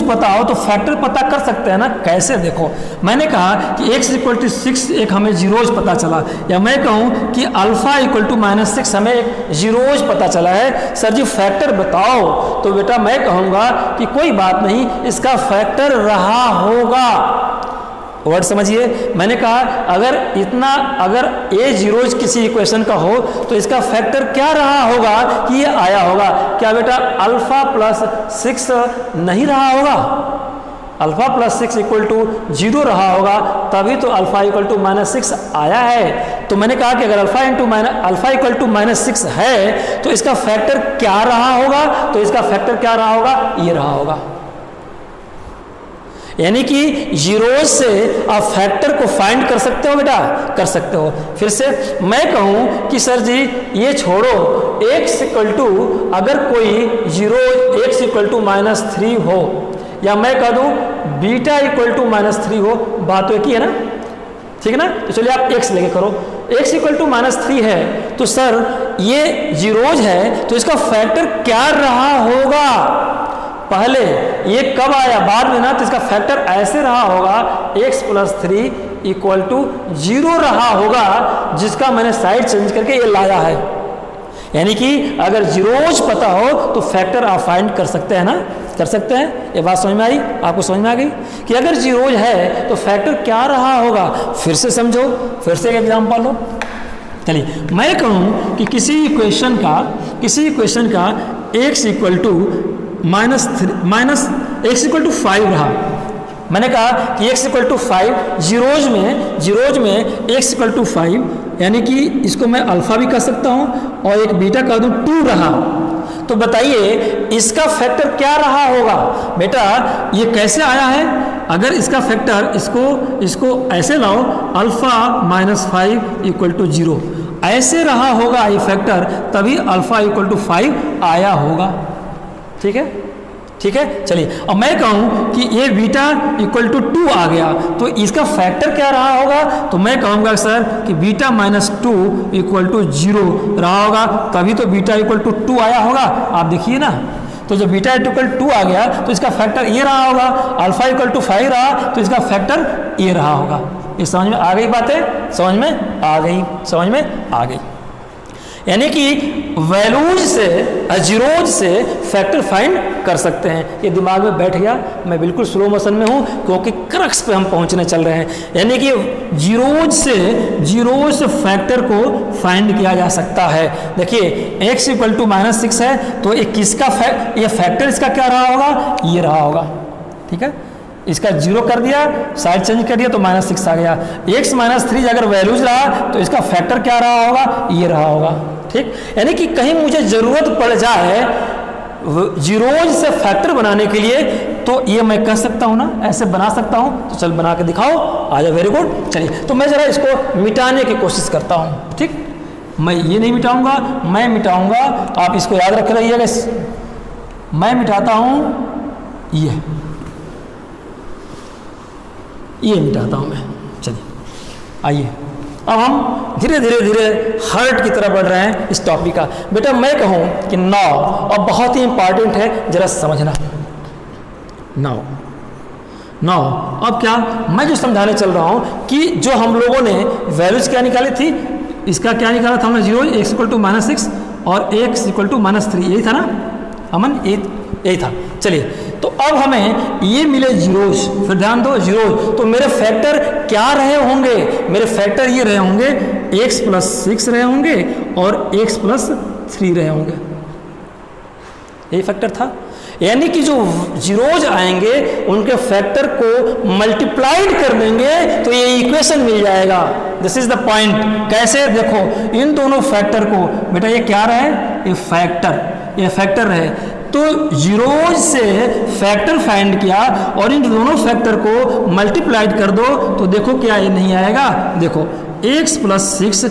पता हो तो फैक्टर पता कर सकते हैं ना? कैसे? देखो, मैंने कहा कि x इक्वल टू 6 एक हमें जीरोज पता चला, या मैं कहूँ कि अल्फा इक्वल टू -6 हमें एक जीरोज पता चला है। सर जी फैक्टर बताओ, तो बेटा मैं कहूँगा कि कोई बात नहीं, इसका फैक्टर रहा होगा। वर्ड समझिए, मैंने कहा अगर ए जीरोज किसी इक्वेशन का हो तो इसका फैक्टर क्या रहा होगा कि ये आया होगा? क्या बेटा अल्फा प्लस 6 नहीं रहा होगा? अल्फा प्लस 6 इक्वल टू 0 रहा होगा, तभी तो अल्फा इक्वल टू -6 आया है। तो मैंने कहा कि अगर अल्फा इक्वल टू -6 है तो इसका फैक्टर क्या रहा होगा? तो इसका फैक्टर क्या रहा होगा? ये रहा होगा। यानी कि जीरोज से आप फैक्टर को फाइंड कर सकते हो बेटा, कर सकते हो। फिर से मैं कहूँ कि सर जी ये छोड़ो, x इक्वल टू, अगर कोई जीरो x इक्वल टू -3 हो, या मैं कह दूँ बीटा इक्वल टू -3 हो, बात तो एक ही है ना, ठीक है ना? तो चलिए आप x लेके करो, x इक्वल टू -3 है, तो सर ये जीरोज है, तो इसका फैक्टर क्या रहा होगा? पहले ये कब आया, बाद में ना, तो इसका फैक्टर ऐसे रहा होगा, x प्लस 3 इक्वल टू 0 रहा होगा, जिसका मैंने साइड चेंज करके ये लाया है। यानी कि अगर जीरोज पता हो तो फैक्टर आप फाइंड कर सकते हैं ना, कर सकते हैं। ये बात समझ में आई? आपको समझ में आ गई कि अगर जीरोज है तो फैक्टर क्या रहा होगा? फिर से समझो, फिर से एक एग्जाम्पल लो। चलिए, मैं कहूँ कि किसी इक्वेशन का x equal to x equal to 5 रहा। मैंने कहा कि x इक्वल टू 5, जीरोज में x इक्वल टू 5, यानी कि इसको मैं अल्फा भी कह सकता हूँ और एक बीटा कह दूँ 2 रहा। तो बताइए इसका फैक्टर क्या रहा होगा? बेटा ये कैसे आया है? अगर इसका फैक्टर, इसको ऐसे लाओ, अल्फा -5 इक्वल टू 0। ऐसे रहा होगा आई फैक्टर, तभी अल्फा इक्वल टू 5 आया होगा। ठीक है, ठीक है। चलिए अब मैं कहूँ कि ये बीटा इक्वल टू 2 आ गया, तो इसका फैक्टर क्या रहा होगा? तो मैं कहूँगा सर कि बीटा माइनस 2 इक्वल टू 0 रहा होगा, तभी तो बीटा इक्वल टू 2 आया होगा। आप देखिए ना, तो जब बीटा इक्वल 2 आ गया तो इसका फैक्टर ये रहा होगा, अल्फा इक्वल टू 5 रहा तो इसका फैक्टर ये रहा होगा। ये समझ में आ गई बातें? समझ में आ गई, समझ में आ गई। यानी कि वैल्यूज से, जीरोज से फैक्टर फाइंड कर सकते हैं। ये दिमाग में बैठ गया। मैं बिल्कुल स्लो मोशन में हूँ क्योंकि क्रक्स पे हम पहुँचने चल रहे हैं। यानी कि जीरोज से फैक्टर को फाइंड किया जा सकता है। देखिए x इक्वल टू -6 है, तो ये किसका ये फैक्टर इसका क्या रहा होगा? ये रहा होगा। ठीक है, इसका 0 कर दिया, साइड चेंज कर दिया तो -6 आ गया। x -3 अगर वैल्यूज रहा तो इसका फैक्टर क्या रहा होगा? ये रहा होगा। ठीक, यानी कि कहीं मुझे ज़रूरत पड़ जाए जीरोज से फैक्टर बनाने के लिए तो ये मैं कह सकता हूँ ना, ऐसे बना सकता हूँ। तो चल बना के दिखाओ, आ जाओ। Very good. चलिए तो मैं ज़रा इसको मिटाने की कोशिश करता हूँ। ठीक, मैं ये नहीं मिटाऊंगा, मैं मिटाऊंगा। आप इसको याद रख रहिएगा। मैं मिटाता हूँ ये मिटाता हूँ मैं। चलिए आइए, अब हम धीरे धीरे हार्ट की तरफ बढ़ रहे हैं इस टॉपिक का। बेटा मैं कहूँ कि नाउ, अब बहुत ही इंपॉर्टेंट है, जरा समझना। नाउ अब क्या मैं जो समझाने चल रहा हूँ कि जो हम लोगों ने वैल्यूज क्या निकाली थी, इसका क्या निकाला था हमने? 0, x इक्वल टू -6 और x इक्वल टू -3, यही था ना अमन? यही था। चलिए तो अब हमें ये मिले जीरोज। फिर ध्यान दो, जीरोज तो मेरे फैक्टर क्या रहे होंगे? मेरे फैक्टर ये रहे होंगे, x + 6 रहे होंगे और x + 3 रहे होंगे। यही फैक्टर था। यानी कि जो जीरोज आएंगे उनके फैक्टर को मल्टीप्लाइड कर देंगे तो ये इक्वेशन मिल जाएगा। This is the point. कैसे? देखो, इन दोनों फैक्टर को, बेटा ये क्या रहे? ये फैक्टर रहे, तो जीरोज से फैक्टर फाइंड किया और इन दोनों फैक्टर को मल्टीप्लाइड कर दो तो देखो क्या ये नहीं आएगा? देखो x + 6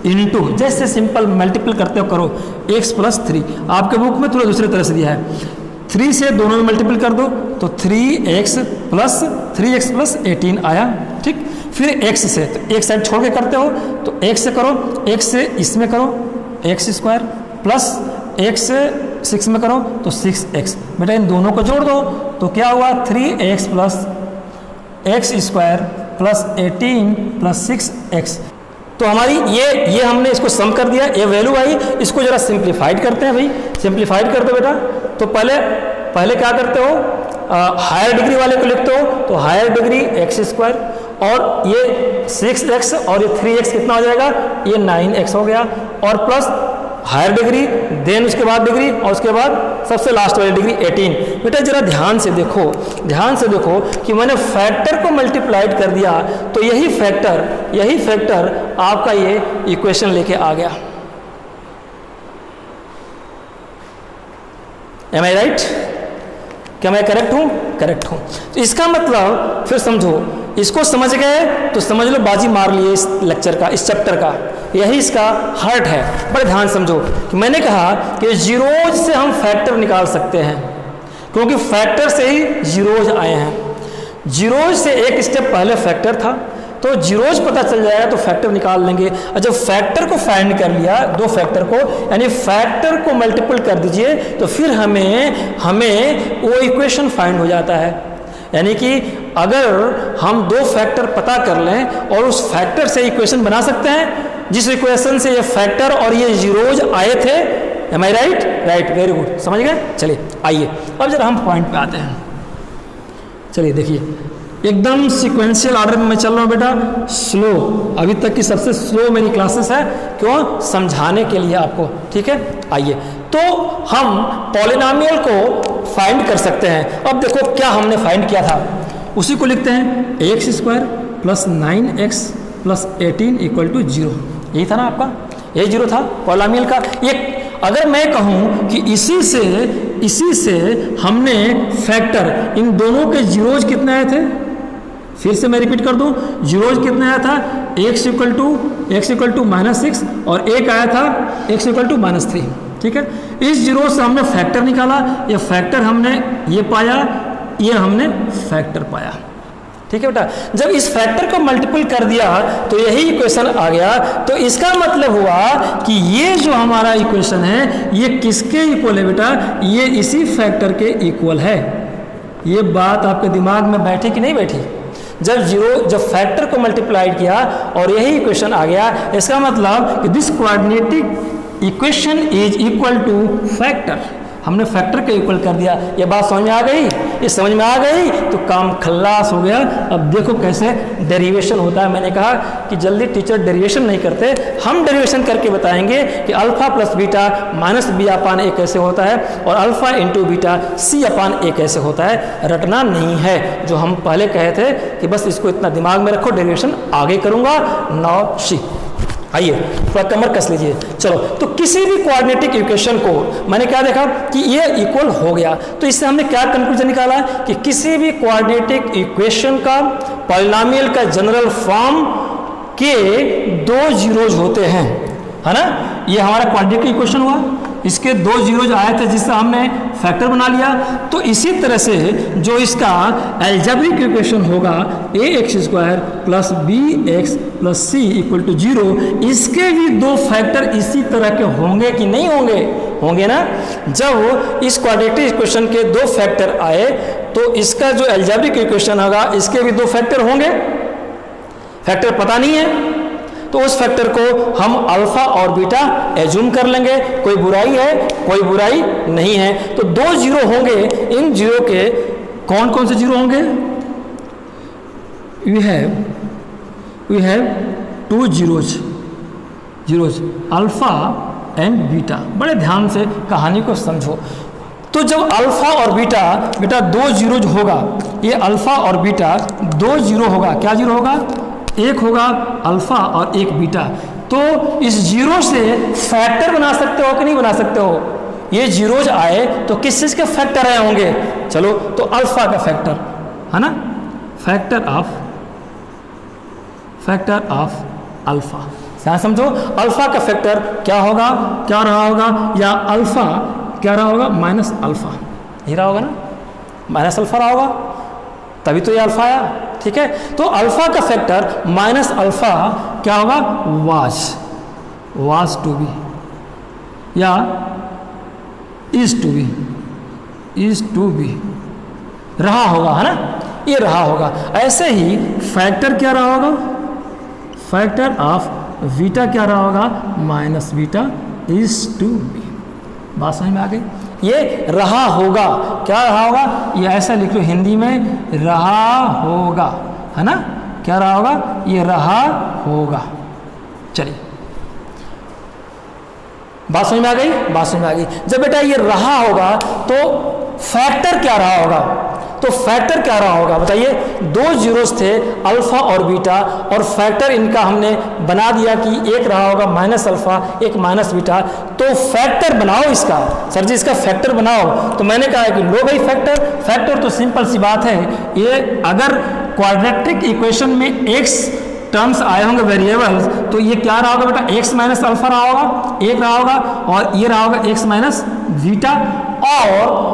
इंटू, जैसे सिंपल मल्टीपल करते हो करो, x + 3। आपके बुक में थोड़ा दूसरे तरह से दिया है। 3 से दोनों में मल्टीपल कर दो तो 3x + 18 आया। ठीक, फिर x से, तो एक साइड छोड़ के करते हो तो x से करो, x से इसमें करो x² प्लस x से 6 में करो तो 6x। बेटा इन दोनों को जोड़ दो तो क्या हुआ? 3x + x² + 18 + 6x। तो हमारी ये हमने इसको सम कर दिया, ये वैल्यू आई। इसको जरा सिंप्लीफाइड करते हैं भाई, सिंप्लीफाइड कर दो बेटा। तो पहले क्या करते हो? हायर डिग्री वाले को लिखते हो तो हायर डिग्री x² और ये 6x और ये 3x कितना हो जाएगा? ये 9x हो गया, और प्लस हायर डिग्री, देन उसके बाद डिग्री, और उसके बाद सबसे लास्ट वाली डिग्री 18। बेटा जरा ध्यान से देखो कि मैंने फैक्टर को मल्टीप्लाइड कर दिया तो यही फैक्टर आपका ये इक्वेशन लेके आ गया। एम आई राइट? क्या मैं करेक्ट हूँ? करेक्ट हूँ। तो इसका मतलब फिर समझो, इसको समझ गए तो समझ लो बाजी मार लिए इस लेक्चर का, इस चैप्टर का। यही इसका हार्ट है। बड़े ध्यान समझो कि मैंने कहा कि जीरोज से हम फैक्टर निकाल सकते हैं क्योंकि फैक्टर से ही जीरोज आए हैं। जीरोज से एक स्टेप पहले फैक्टर था, तो जीरोज पता चल जाएगा तो फैक्टर निकाल लेंगे। और जब फैक्टर को फाइंड कर लिया, दो फैक्टर को, यानी फैक्टर को मल्टीपल कर दीजिए तो फिर हमें वो इक्वेशन फाइंड हो जाता है। यानी कि अगर हम दो फैक्टर पता कर लें और उस फैक्टर से इक्वेशन बना सकते हैं जिस इक्वेशन से ये फैक्टर और ये जीरोज आए थे। एम आई राइट? राइट, वेरी गुड, समझ गए। चलिए आइए अब जरा हम पॉइंट पे आते हैं। चलिए देखिए, एकदम सीक्वेंशियल ऑर्डर में मैं चल रहा हूँ बेटा, स्लो। अभी तक की सबसे स्लो मेरी क्लासेस है, क्यों? समझाने के लिए आपको। ठीक है, आइए। तो हम पॉलिनोमियल को फाइंड कर सकते हैं। अब देखो क्या हमने फाइंड किया था, उसी को लिखते हैं x² + 9x + 18 = 0। यही था ना आपका, यही 0 था पॉलिनोमियल का। ये अगर मैं कहूँ कि इसी से हमने फैक्टर, इन दोनों के जीरोज कितने आए थे? फिर से मैं रिपीट कर दूं, जीरोज कितना आया था, x इक्वल टू -6 और एक आया था x इक्वल टू -3। ठीक है, इस जीरो से हमने फैक्टर निकाला, ये फैक्टर हमने ये पाया, ये हमने फैक्टर पाया। ठीक है बेटा, जब इस फैक्टर को मल्टीपल कर दिया तो यही इक्वेशन आ गया। तो इसका मतलब हुआ कि ये जो हमारा इक्वेशन है ये किसके इक्वल है बेटा, ये इसी फैक्टर के इक्वल है। ये बात आपके दिमाग में बैठी कि नहीं बैठी? जब फैक्टर को मल्टीप्लाई किया और यही इक्वेशन आ गया, इसका मतलब कि this quadratic equation is equal to factor. हमने फैक्टर के इक्वल कर दिया। ये बात समझ में आ गई? ये समझ में आ गई तो काम खल्लास हो गया। अब देखो कैसे डेरिवेशन होता है। मैंने कहा कि जल्दी टीचर डेरिवेशन नहीं करते, हम डेरिवेशन करके बताएंगे कि alpha plus beta minus b upon a कैसे होता है और alpha into beta c upon a कैसे होता है। रटना नहीं है, जो हम पहले कहे थे कि बस इसको इतना दिमाग में रखो, डेरिवेशन आगे करूँगा। नाउ सी, आइए थोड़ा कमर कस लीजिए। चलो, तो किसी भी कोऑर्डिनेटिक इक्वेशन को मैंने क्या देखा कि ये इक्वल हो गया, तो इससे हमने क्या कंक्लूजन निकाला कि किसी भी कोऑर्डिनेटिक इक्वेशन का पॉलिनोमियल का जनरल फॉर्म के दो जीरोज होते हैं, है ना। ये हमारा कोऑर्डिनेटिक इक्वेशन हुआ, इसके दो जीरोज आए थे जिससे हमने फैक्टर बना लिया। तो इसी तरह से जो इसका एल्जेब्रिक इक्वेशन होगा ax² plus bx plus C equal to 0, इसके भी दो फैक्टर इसी तरह के होंगे कि नहीं होंगे? होंगे ना। जब इस क्वाड्रेटिक इक्वेशन के दो फैक्टर आए तो इसका जो एल्जेब्रिक इक्वेशन होगा इसके भी दो फैक्टर होंगे। फैक्टर पता नहीं है तो उस फैक्टर को हम अल्फा और बीटा एज्यूम कर लेंगे। कोई बुराई है? कोई बुराई नहीं है। तो दो जीरो होंगे, इन जीरो के कौन कौन से जीरो होंगे? We have two zeros alpha and beta. बड़े ध्यान से कहानी को समझो। तो जब अल्फा और बेटा दो जीरोज होगा, ये अल्फा और बीटा दो जीरो होगा। क्या जीरो होगा? एक होगा अल्फा और एक बीटा। तो इस जीरो से फैक्टर बना सकते हो कि नहीं बना सकते हो? ये जीरोज आए तो किस चीज के फैक्टर आए होंगे? चलो, तो अल्फा का फैक्टर है ना, फैक्टर ऑफ अल्फा। क्या समझो, अल्फा का फैक्टर क्या होगा, क्या रहा होगा, या अल्फा क्या रहा होगा? माइनस अल्फा ही रहा होगा ना, माइनस अल्फा रहा होगा, तभी तो ये अल्फा आया। ठीक है, तो अल्फा का फैक्टर माइनस अल्फा क्या होगा? वाज टू बी या इज टू बी रहा होगा, है ना, ये रहा होगा। ऐसे ही फैक्टर क्या रहा होगा? फैक्टर ऑफ बीटा क्या रहा होगा? Minus beta is to b. बात समझ में आ गई? ये रहा होगा, क्या रहा होगा? ये ऐसा लिख लो हिंदी में, रहा होगा, है ना। क्या रहा होगा? ये रहा होगा। चलिए, बात समझ में आ गई? बात समझ में आ गई। जब बेटा ये रहा होगा तो फैक्टर क्या रहा होगा? तो फैक्टर क्या रहा होगा बताइए? दो जीरोस थे अल्फा और बीटा, और फैक्टर इनका हमने बना दिया कि एक रहा होगा माइनस अल्फा, एक माइनस बीटा। तो फैक्टर बनाओ इसका। सर जी इसका फैक्टर बनाओ। तो मैंने कहा है कि लो भाई फैक्टर तो सिंपल सी बात है। ये अगर क्वाड्रेटिक इक्वेशन में एक्स टर्म्स आए होंगे वेरिएबल्स, तो ये क्या रहा होगा बेटा? एक्स माइनस अल्फा रहा होगा, एक रहा होगा, और ये रहा होगा एक्स माइनस बीटा। और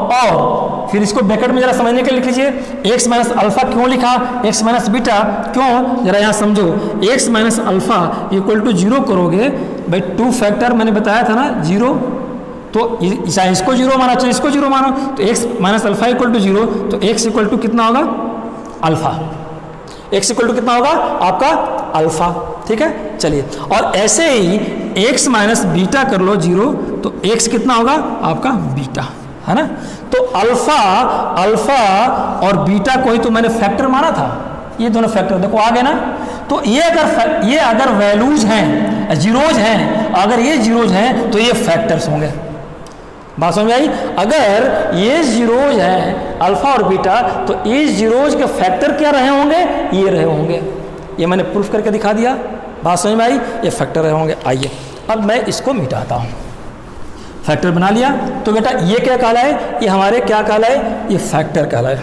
फिर इसको ब्रैकेट में जरा समझने के लिए लिख लीजिए। एक्स माइनस अल्फा क्यों लिखा? एक्स माइनस बीटा क्यों? जरा यहाँ समझो। X minus alpha equal to 0 करोगे भाई, टू फैक्टर मैंने बताया था ना 0, तो चाहे इसको 0 मानो चाहे इसको 0 मानो, तो x minus alpha equal to 0, तो एक्स इक्वल टू कितना होगा? अल्फा। एक्स इक्वल टू कितना होगा आपका? अल्फा। ठीक है, चलिए। और ऐसे ही एक्स माइनस बीटा कर लो 0, तो एक्स कितना होगा आपका? बीटा, है ना। तो अल्फा और बीटा को ही तो मैंने फैक्टर माना था। ये दोनों फैक्टर देखो आ गए ना। तो ये अगर वैल्यूज हैं, जीरोज हैं, अगर ये जीरोज हैं तो ये फैक्टर्स होंगे। बात समझ में आई? अगर ये जीरोज हैं अल्फा और बीटा, तो ये जीरोज के फैक्टर क्या रहे होंगे? ये रहे होंगे। ये मैंने प्रूफ करके दिखा दिया। बात समझ में आई? ये फैक्टर रहे होंगे। आइए अब मैं इसको मिटाता हूँ। फैक्टर बना लिया तो बेटा ये क्या कहलाए? ये हमारे क्या कहलाए? ये फैक्टर कहलाए।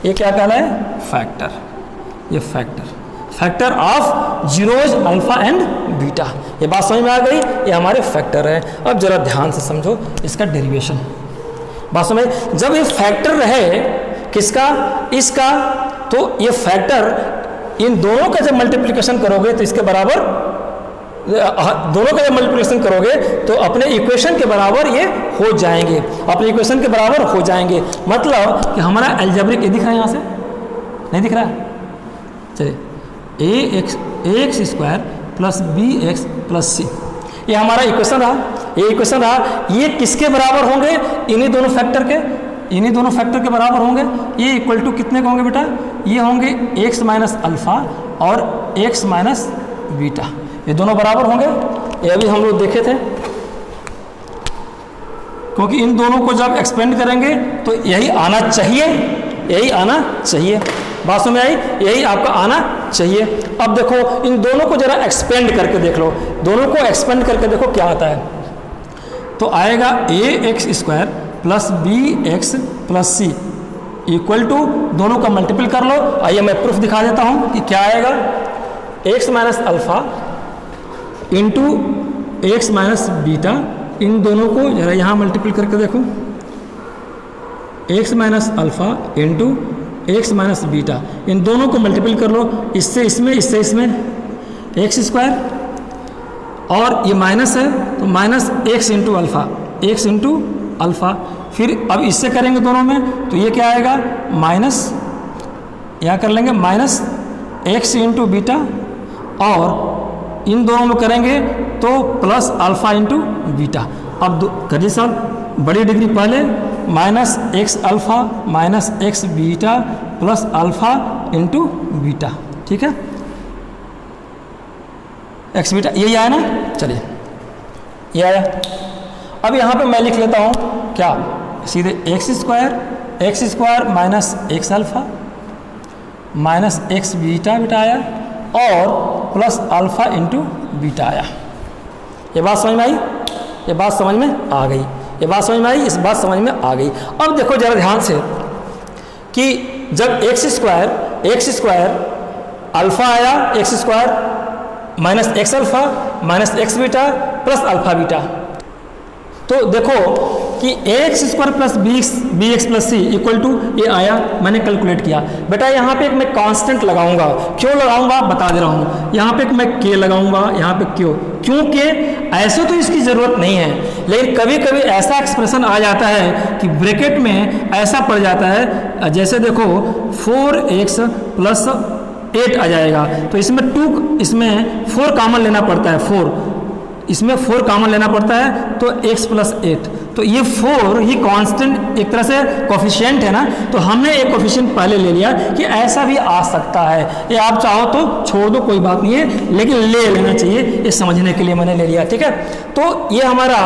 ये क्या कहलाए? फैक्टर। ये factor of zeros alpha and beta. ये बात समझ में आ गई, ये हमारे फैक्टर है। अब जरा ध्यान से समझो इसका डेरिवेशन। बात समझ, जब ये फैक्टर रहे किसका, इसका, तो ये फैक्टर इन दोनों का जब मल्टीप्लिकेशन करोगे तो इसके बराबर, दोनों का जब मल्टीप्लिकेशन करोगे तो अपने इक्वेशन के बराबर ये हो जाएंगे, अपने इक्वेशन के बराबर हो जाएंगे। मतलब कि हमारा अलजेब्रिक, ये दिख रहा है यहाँ से, नहीं दिख रहा है, चलिए a x square plus B x plus c, ये हमारा इक्वेशन रहा, ये इक्वेशन रहा। ये किसके बराबर होंगे, इन्हीं दोनों फैक्टर के, इन्हीं दोनों फैक्टर के बराबर होंगे। ये इक्वल टू कितने के होंगे बेटा, ये होंगे एक्स माइनस अल्फा और एक्स माइनस बीटा, ये दोनों बराबर होंगे। ये अभी हम लोग देखे थे, क्योंकि इन दोनों को जब एक्सपेंड करेंगे तो यही आना चाहिए, यही आना चाहिए। बात समझ में आई, यही आपका आना चाहिए। अब देखो इन दोनों को जरा एक्सपेंड करके देख लो, दोनों को एक्सपेंड करके देखो क्या आता है। तो आएगा a x square plus B x plus C equal to, दोनों का मल्टीपल कर लो। आइए मैं प्रूफ दिखा देता हूँ कि क्या आएगा। X minus alpha into x minus beta, इन दोनों को जरा यहाँ मल्टीपल करके देखो। X minus alpha into x minus beta, इन दोनों को मल्टीपल कर लो, इससे इसमें, इससे इसमें, एक्स स्क्वायर और ये माइनस है तो minus x into alpha, x into alpha. फिर अब इससे करेंगे दोनों में तो ये क्या आएगा, माइनस, यहाँ कर लेंगे माइनस एक्स इंटू बीटा, और इन दोनों में करेंगे तो प्लस अल्फ़ा इंटू बीटा। अब करिए साहब, बड़ी डिग्री पहले, minus x alpha minus x beta plus alpha into beta, ठीक है, एक्स बीटा, यही आया ना। चलिए ये आया। अब यहाँ पे मैं लिख लेता हूँ क्या, सीधे x square minus x alpha minus x beta beta आया और प्लस अल्फ़ा इंटू बीटा आया। ये बात समझ में आई, ये बात समझ में आ गई, ये बात समझ में आई, इस बात समझ में आ गई। अब देखो जरा ध्यान से कि जब एक्स स्क्वायर अल्फ़ा आया, x square minus x alpha minus x beta plus alpha beta, तो देखो कि x square plus B x plus C equal to ये आया, मैंने कैलकुलेट किया। बेटा यहाँ पे एक मैं कांस्टेंट लगाऊंगा, क्यों लगाऊंगा बता दे रहा हूँ। यहाँ पे एक मैं के लगाऊंगा, यहाँ पे क्योंकि ऐसे तो इसकी ज़रूरत नहीं है, लेकिन कभी कभी ऐसा एक्सप्रेशन आ जाता है कि ब्रैकेट में ऐसा पड़ जाता है, जैसे देखो 4x प्लस 8 आ जाएगा, तो इसमें 4 कॉमन लेना पड़ता है, 4 कॉमन लेना पड़ता है, तो x प्लस 8, तो ये 4 ही कांस्टेंट एक तरह से कोफिशिएंट है ना, तो हमने एक कोफिशिएंट पहले ले लिया कि ऐसा भी आ सकता है। ये आप चाहो तो छोड़ दो, कोई बात नहीं है, लेकिन ले लेना चाहिए, ये समझने के लिए मैंने ले लिया, ठीक है। तो ये हमारा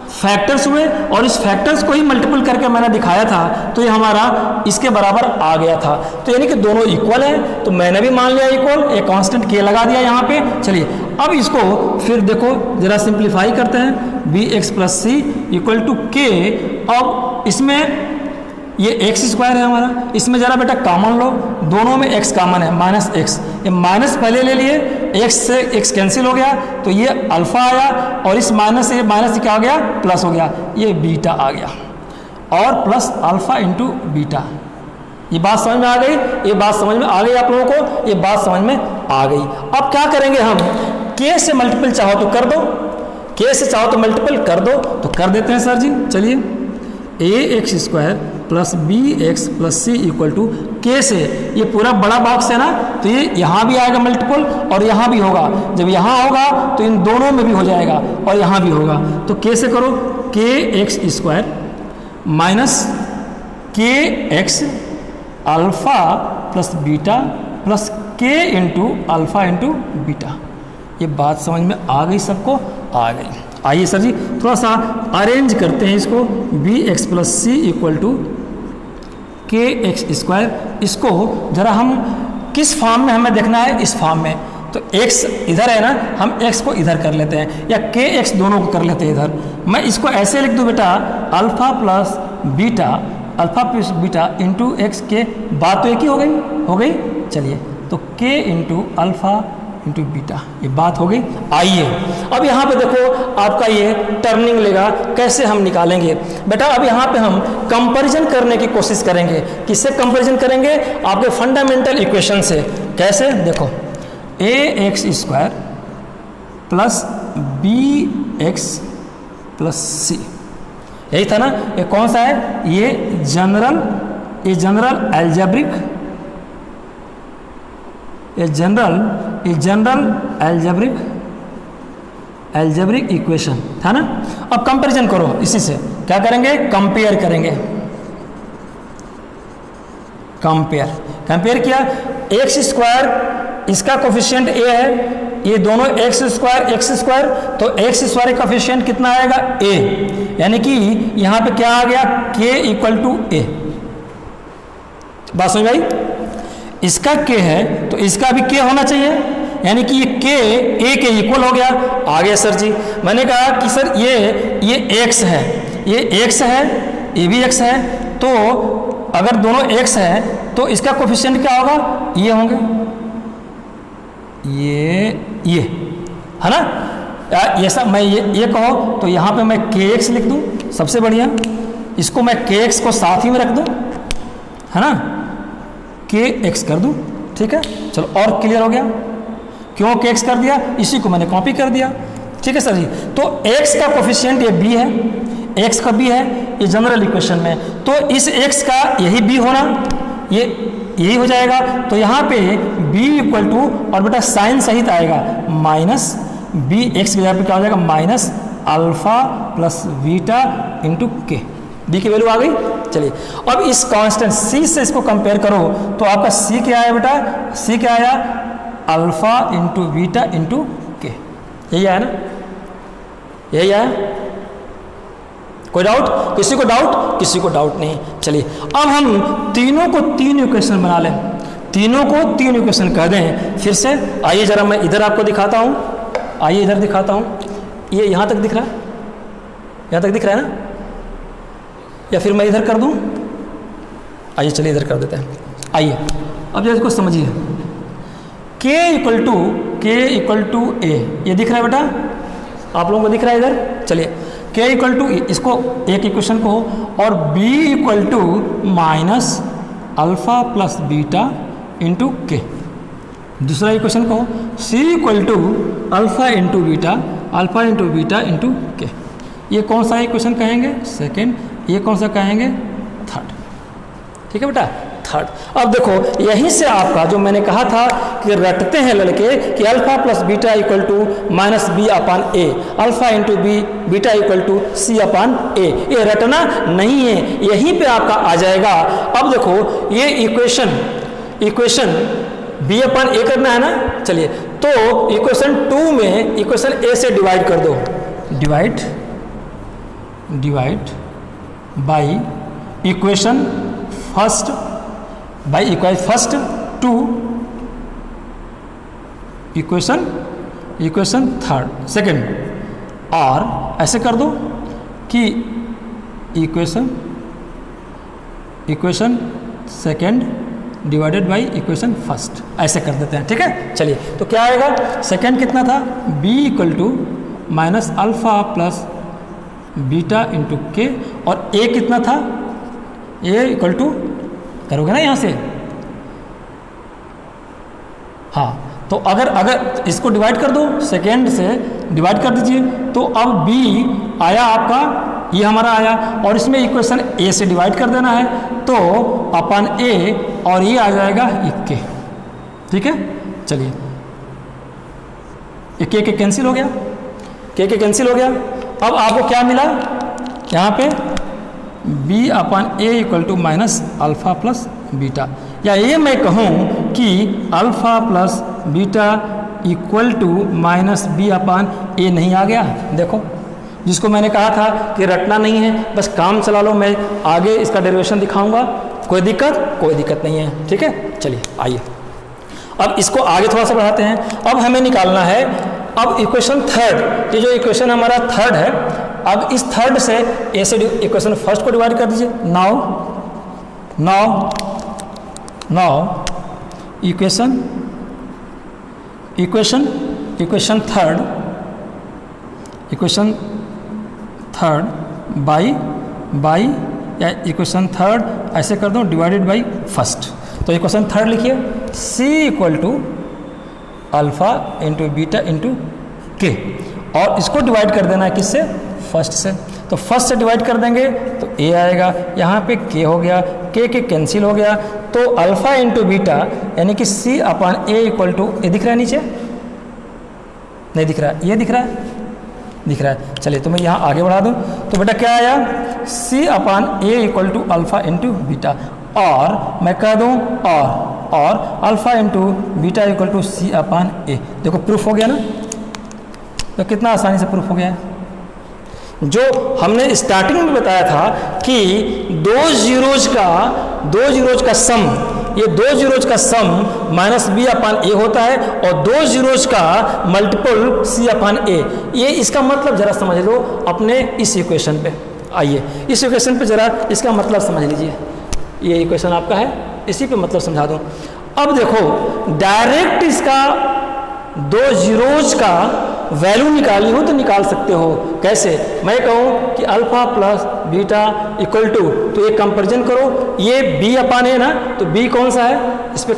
फैक्टर्स हुए और इस फैक्टर्स को ही मल्टीपल करके मैंने दिखाया था, तो ये हमारा इसके बराबर आ गया था। तो यानी कि दोनों इक्वल है, तो मैंने भी मान लिया इक्वल, एक कांस्टेंट के लगा दिया यहाँ पे। चलिए अब इसको फिर देखो जरा सिंप्लीफाई करते हैं, b x plus C equal to k. अब इसमें ये एक्स स्क्वायर है हमारा, इसमें जरा बेटा कॉमन लो, दोनों में एक्स कॉमन है, माइनस एक्स, ये माइनस पहले ले लिए, एक्स से एक्स कैंसिल हो गया, तो ये अल्फ़ा आया और इस माइनस से क्या हो गया, प्लस हो गया, ये बीटा आ गया और प्लस अल्फ़ा इंटू बीटा। ये बात समझ में आ गई, ये बात समझ में आ गई आप लोगों को, ये बात समझ में आ गई। अब क्या करेंगे हम, के से मल्टीपल चाहो तो कर दो, के से चाहो तो मल्टीपल कर दो, तो कर देते हैं सर जी। चलिए a x square plus B x plus C equal to के से, ये पूरा बड़ा बॉक्स है ना, तो ये यहाँ भी आएगा मल्टीपल और यहाँ भी होगा, जब यहाँ होगा तो इन दोनों में भी हो जाएगा और यहाँ भी होगा, तो के से करो, के एक्स स्क्वायर माइनस के x alpha plus beta plus के इंटू अल्फ़ा इंटू बीटा। ये बात समझ में आ गई सबको, आ गई। आइए सर जी थोड़ा सा अरेंज करते हैं इसको, b x plus C equal to k x square. इसको जरा हम किस फॉर्म में हमें देखना है, इस फॉर्म में, तो x इधर है ना, हम x को इधर कर लेते हैं, या के एक्स दोनों को कर लेते हैं इधर। मैं इसको ऐसे लिख दूँ बेटा, alpha plus beta into x के, बात तो एक ही हो गई, चलिए, तो k into alpha into beta, ये बात हो गई। आइए अब यहाँ पे देखो आपका ये टर्निंग लेगा, कैसे हम निकालेंगे बेटा। अब यहाँ पे हम कंपैरिजन करने की कोशिश करेंगे। किससे कंपैरिजन करेंगे? आपके फंडामेंटल इक्वेशन से। कैसे? देखो, ax square plus bx plus c, यही था ना। ये कौन सा है? ये जनरल एल्जेब्रिक इक्वेशन था ना। अब कंपैरिजन करो इसी से। क्या करेंगे? कंपेयर करेंगे। कंपेयर किया, एक्स स्क्वायर इसका कोफिशिएंट a है, ये दोनों एक्स स्क्वायर, तो एक्स स्क्वायर का कोफिशिएंट कितना आएगा? a, यानी कि यहाँ पे क्या आ गया? k equal to a। बात समझ भाई? इसका k है तो इसका भी k होना चाहिए, यानी कि ये k a के इक्वल हो गया। आ गया सर जी। मैंने कहा कि सर ये x है, ये x है, ये भी x है, तो अगर दोनों x है तो इसका कोफिशिएंट क्या होगा? ये होंगे, ये है ना। ये सब मैं ये कहो तो यहाँ पे मैं kx लिख दूँ, सबसे बढ़िया। इसको मैं kx को साथ ही में रख दूँ, है ना, kx कर दूँ। ठीक है, चलो, और क्लियर हो गया। क्यों kx कर दिया? इसी को मैंने कॉपी कर दिया। ठीक है सर जी। तो x का कोफिशिएंट ये b है, x का b है ये जनरल इक्वेशन में, तो इस x का यही b होना, ये यही हो जाएगा। तो यहाँ पे b इक्वल टू, और बेटा साइन सहित आएगा, माइनस b, x की जगह पे क्या हो जाएगा? Minus alpha plus beta into के। b की वैल्यू आ गई। चलिए, अब इस कांस्टेंट c से इसको कंपेयर करो तो आपका c क्या आया बेटा? c क्या आया? अल्फा इंटू बीटा इंटू के। यही आया ना, यही आया। कोई डाउट? किसी को डाउट? किसी को डाउट नहीं। चलिए, अब हम तीनों को तीन इक्वेशन बना लें, तीनों को तीन इक्वेशन कह दें फिर से। आइए जरा मैं इधर आपको दिखाता हूँ, आइए इधर दिखाता हूँ। ये यहाँ तक दिख रहा है? यहाँ तक दिख रहा है ना? या फिर मैं इधर कर दूँ? आइए चलिए इधर कर देते हैं। आइए अब जरा इसको समझिए। k इक्वल टू a, ये दिख रहा है बेटा? आप लोगों को दिख रहा है इधर? चलिए, k इक्वल टू, इसको एक इक्वेशन को, और b equal to minus alpha plus beta into k. दूसरा इक्वेशन को c equal to alpha into beta into k. ये कौन सा इक्वेशन कहेंगे? सेकेंड। ये कौन सा कहेंगे? थर्ड। ठीक है बेटा, थर्ड। अब देखो यहीं से आपका जो मैंने कहा था कि रटते हैं लड़के कि alpha plus beta equal to minus b upon a, alpha into b beta equal to c upon a, ये रटना नहीं है, यहीं पे आपका आ जाएगा। अब देखो ये इक्वेशन बी अपान ए करना है ना। चलिए, तो इक्वेशन 2 में इक्वेशन ए से डिवाइड कर दो, divide by equation first, to equation third, second, और ऐसे कर दो कि equation second divided by equation first, ऐसे कर देते हैं। ठीक है, चलिए, तो क्या आएगा? सेकेंड कितना था? b equal to minus alpha plus beta into k, और a कितना था? a इक्वल टू, करोगे ना यहाँ से? हाँ, तो अगर इसको डिवाइड कर दो, सेकेंड से डिवाइड कर दीजिए, तो अब b आया आपका, ये हमारा आया, और इसमें इक्वेशन a से डिवाइड कर देना है, तो अपन a, और ये आ जाएगा k। ठीक है, चलिए, ये k कैंसिल हो गया, k कैंसिल हो गया। अब आपको क्या मिला? यहाँ पे b upon a equal to minus alpha plus beta, या ये मैं कहूँ कि alpha plus beta equal to minus b upon a नहीं आ गया? देखो, जिसको मैंने कहा था कि रटना नहीं है, बस काम चला लो, मैं आगे इसका डेरिवेशन दिखाऊंगा। कोई दिक्कत? कोई दिक्कत नहीं है। ठीक है, चलिए आइए अब इसको आगे थोड़ा सा बढ़ाते हैं। अब हमें निकालना है अब इक्वेशन थर्ड, ये जो इक्वेशन हमारा थर्ड है, अब इस थर्ड से ए से इक्वेशन फर्स्ट को डिवाइड कर दीजिए। नाउ इक्वेशन थर्ड बाई या इक्वेशन थर्ड ऐसे कर दो डिवाइडेड बाई फर्स्ट। तो इक्वेशन थर्ड लिखिए C equal to alpha into beta into k, और इसको डिवाइड कर देना है किससे, फर्स्ट से। तो फर्स्ट से डिवाइड कर देंगे तो A आएगा, यहाँ पे K हो गया, के कैंसिल हो गया, तो अल्फा इंटू बीटा यानी कि C upon A equal to, ये दिख रहा है नीचे, नहीं दिख रहा है, ये दिख रहा है, दिख रहा है। चलिए तो मैं यहाँ आगे बढ़ा दूँ, तो बेटा क्या आया, C upon A equal to alpha into beta, और मैं कह दूँ और alpha into beta equal to C upon A। देखो प्रूफ हो गया ना, तो कितना आसानी से प्रूफ हो गया है। जो हमने स्टार्टिंग में बताया था कि दो जीरोज का सम, ये दो जीरोज का सम माइनस बी अपान ए होता है, और दो जीरोज का मल्टीपल सी अपान ए। ये इसका मतलब जरा समझ लो अपने इस इक्वेशन पे। आइए इस इक्वेशन पे जरा इसका मतलब समझ लीजिए, ये इक्वेशन आपका है, इसी पे मतलब समझा दूँ। अब देखो डायरेक्ट इसका दो जीरोज का वैल्यू निकालनी हो तो निकाल सकते हो। कैसे, मैं कहूँ कि alpha plus beta equal to, तो ये कंपेरिजन करो, ये बी अपान ए ना, तो बी कौन सा है, इस पर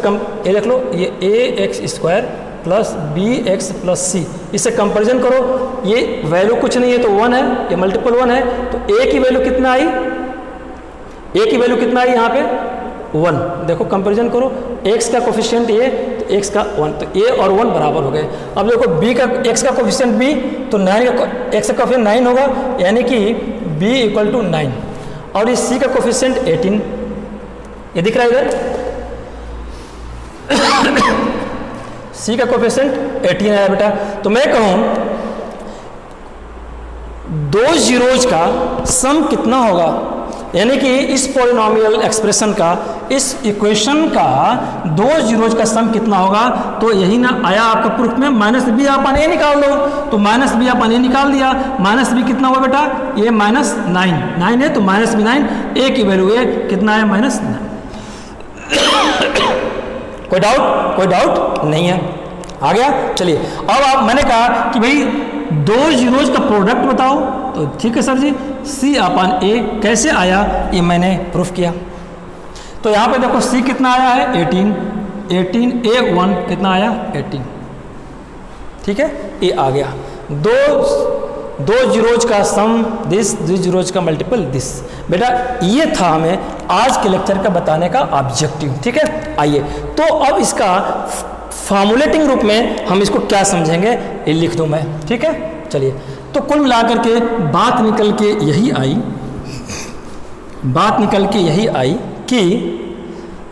ये देख लो, ये a x square plus B x plus c, इससे कंपेरिजन करो, ये वैल्यू कुछ नहीं है तो 1 है, ये मल्टीपल 1 है, तो ए की वैल्यू कितना आई, ए की वैल्यू कितना आई यहाँ पे 1। देखो कंपेरिजन करो, x का कोफिशिएंट ए तो x का 1, तो a और 1 बराबर हो गए। अब देखो b का x का कोफिशिएंट b, तो 9 का x का कोफिशिएंट 9 होगा, यानी कि b इक्वल टू 9, और इस c का कोफिशिएंट 18, ये दिख रहा है इधर c का कोफिशिएंट 18 आया बेटा। तो मैं कहूँ दो जीरोज का सम कितना होगा, यानी कि इस पॉलिनोमियल एक्सप्रेशन का, इस इक्वेशन का दो जीरोज का सम कितना होगा, तो यही ना आया आपका प्रूफ में, माइनस बी अपन ए निकाल दो, तो माइनस बी अपन ए निकाल दिया, माइनस बी कितना हुआ बेटा, ये माइनस 9 है, तो माइनस बी 9, ए की वैल्यू ए कितना है, माइनस 9। कोई डाउट नहीं है, आ गया। चलिए अब आप, मैंने कहा कि भाई दो जीरोज का प्रोडक्ट बताओ, तो ठीक है सर जी, C अपान A कैसे आया, ये मैंने प्रूफ किया। तो यहाँ पे देखो C कितना आया है 18 A1 कितना आया 18, ठीक है, ये आ गया। दो जीरोज का सम दिस, दो जीरोज का मल्टीपल दिस। बेटा ये था हमें आज के लेक्चर का बताने का ऑब्जेक्टिव, ठीक है। आइए तो अब इसका फॉर्मुलेटिंग रूप में हम इसको क्या समझेंगे, ये लिख दूं मैं, ठीक है। चलिए तो कुल मिलाकर के बात निकल के यही आई कि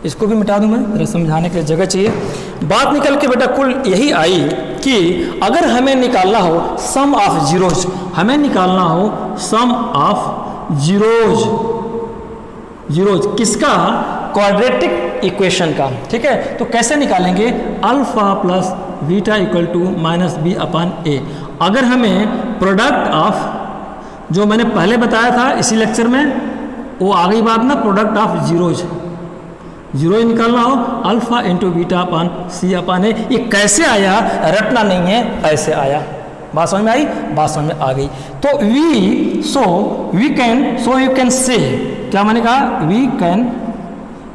इसको भी मिटा दूं मैं, मेरे समझाने के लिए जगह चाहिए। बात निकल के बेटा कुल यही आई कि अगर हमें निकालना हो सम ऑफ जीरोज, हमें निकालना हो सम ऑफ जीरोज किसका, क्वाड्रेटिक इक्वेशन का, ठीक है। तो कैसे निकालेंगे, alpha plus beta equal to minus b upon a. अगर हमें प्रोडक्ट ऑफ, जो मैंने पहले बताया था इसी लेक्चर में, वो आ गई बात ना, प्रोडक्ट ऑफ जीरोज निकालना हो, alpha into beta upon C upon a. ये कैसे आया, रटना नहीं है, ऐसे आया। बात समझ में आई, बात समझ में आ गई। तो यू कैन से, क्या मैंने कहा,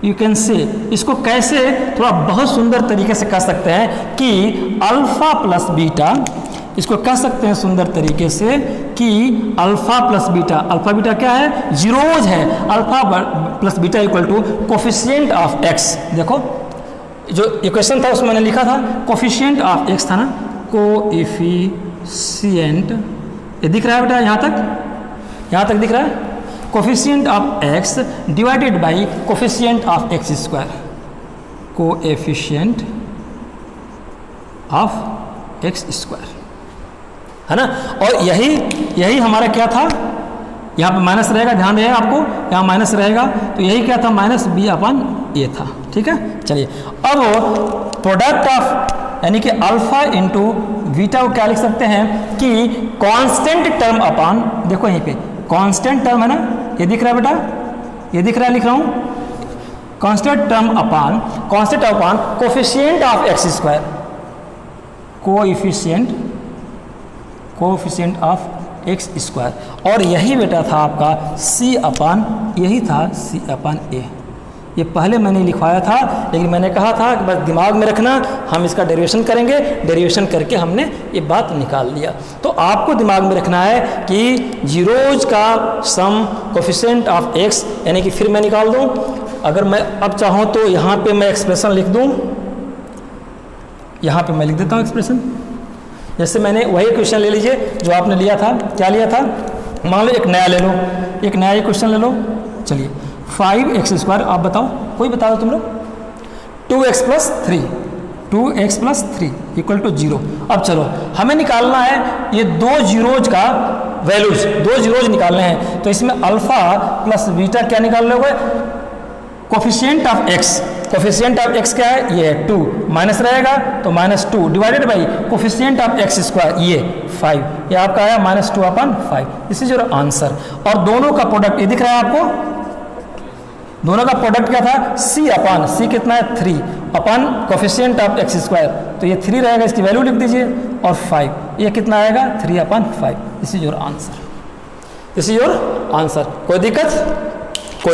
यू कैन से, इसको कैसे थोड़ा बहुत सुंदर तरीके से कह सकते हैं कि अल्फा प्लस बीटा, इसको कह सकते हैं सुंदर तरीके से कि alpha plus beta, alpha beta क्या है, जीरोज है, alpha plus beta equal to coefficient of x. देखो जो इक्वेशन था उसमें मैंने लिखा था कोफिशिएंट ऑफ एक्स था ना, कोएफिशिएंट, ये दिख रहा है बेटा, यहाँ तक दिख रहा है, coefficient of x divided by coefficient of x square, coefficient of x square, है ना। और यही हमारा क्या था, यहाँ पे माइनस रहेगा, ध्यान रहेगा आपको, यहाँ माइनस रहेगा, तो यही क्या था, माइनस बी अपान ए था, ठीक है। चलिए अब प्रोडक्ट ऑफ, यानी कि अल्फा इंटू बीटा को क्या लिख सकते हैं कि कांस्टेंट टर्म अपान, देखो यहीं पे कांस्टेंट टर्म है ना, ये दिख रहा है बेटा, ये दिख रहा है, लिख रहा हूँ, constant term upon constant upon coefficient of x square, coefficient of x square. और यही बेटा था आपका सी अपान, यही था सी अपान ए। ये पहले मैंने लिखवाया था, लेकिन मैंने कहा था कि बस दिमाग में रखना, हम इसका डेरिवेशन करेंगे, डेरिवेशन करके हमने ये बात निकाल लिया। तो आपको दिमाग में रखना है कि जीरोज का सम कोफिशिएंट ऑफ एक्स, यानी कि फिर मैं निकाल दूं, अगर मैं अब चाहूँ तो यहाँ पे मैं एक्सप्रेशन लिख दूँ, यहाँ पे मैं लिख देता हूँ एक्सप्रेशन। जैसे मैंने वही क्वेश्चन ले लीजिए जो आपने लिया था, क्या लिया था, मान लो एक नया ले लो, एक नया क्वेश्चन ले लो। चलिए 5x स्क्वायर, आप बताओ, कोई बता दो तुम लोग। 2x plus 3 equal to 0। अब चलो हमें निकालना है ये दो जीरोज का वैल्यूज, दो जीरोज निकालने हैं। तो इसमें अल्फा प्लस बीटा क्या निकाल लोगे, coefficient of x. Coefficient of x क्या है, ये है 2, माइनस रहेगा तो -2 divided by coefficient of x square, ये 5, ये आपका आया -2/5। This is your answer. और दोनों का प्रोडक्ट ये दिख रहा है आपको, दोनों का प्रोडक्ट क्या था, सी अपान, सी कितना है 3 अपान कोफिशिएंट ऑफ एक्स स्क्वायर, तो ये 3 रहेगा, इसकी वैल्यू लिख दीजिए, और 5, ये कितना आएगा 3/5। This is your answer, this is your answer. कोई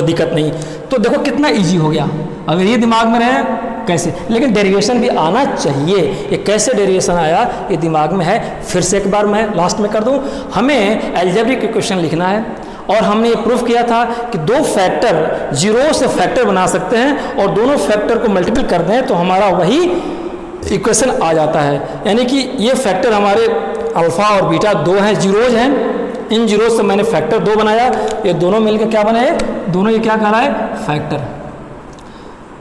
दिक्कत नहीं। तो देखो कितना इजी हो गया, अगर ये दिमाग में रहे कैसे, लेकिन डेरिवेशन भी आना चाहिए। ये कैसे डेरिवेशन आया ये दिमाग में है। फिर से एक बार मैं लास्ट में कर दूं, हमें अलजेब्रिक इक्वेशन लिखना है, और हमने ये प्रूफ किया था कि दो फैक्टर जीरो से फैक्टर बना सकते हैं, और दोनों फैक्टर को मल्टीपल कर दें तो हमारा वही इक्वेशन आ जाता है। यानी कि ये फैक्टर हमारे अल्फ़ा और बीटा दो हैं, जीरोज हैं, इन जीरो से मैंने फैक्टर 2 बनाया, ये दोनों मिलकर क्या बने, दोनों ये क्या कह रहा है, फैक्टर।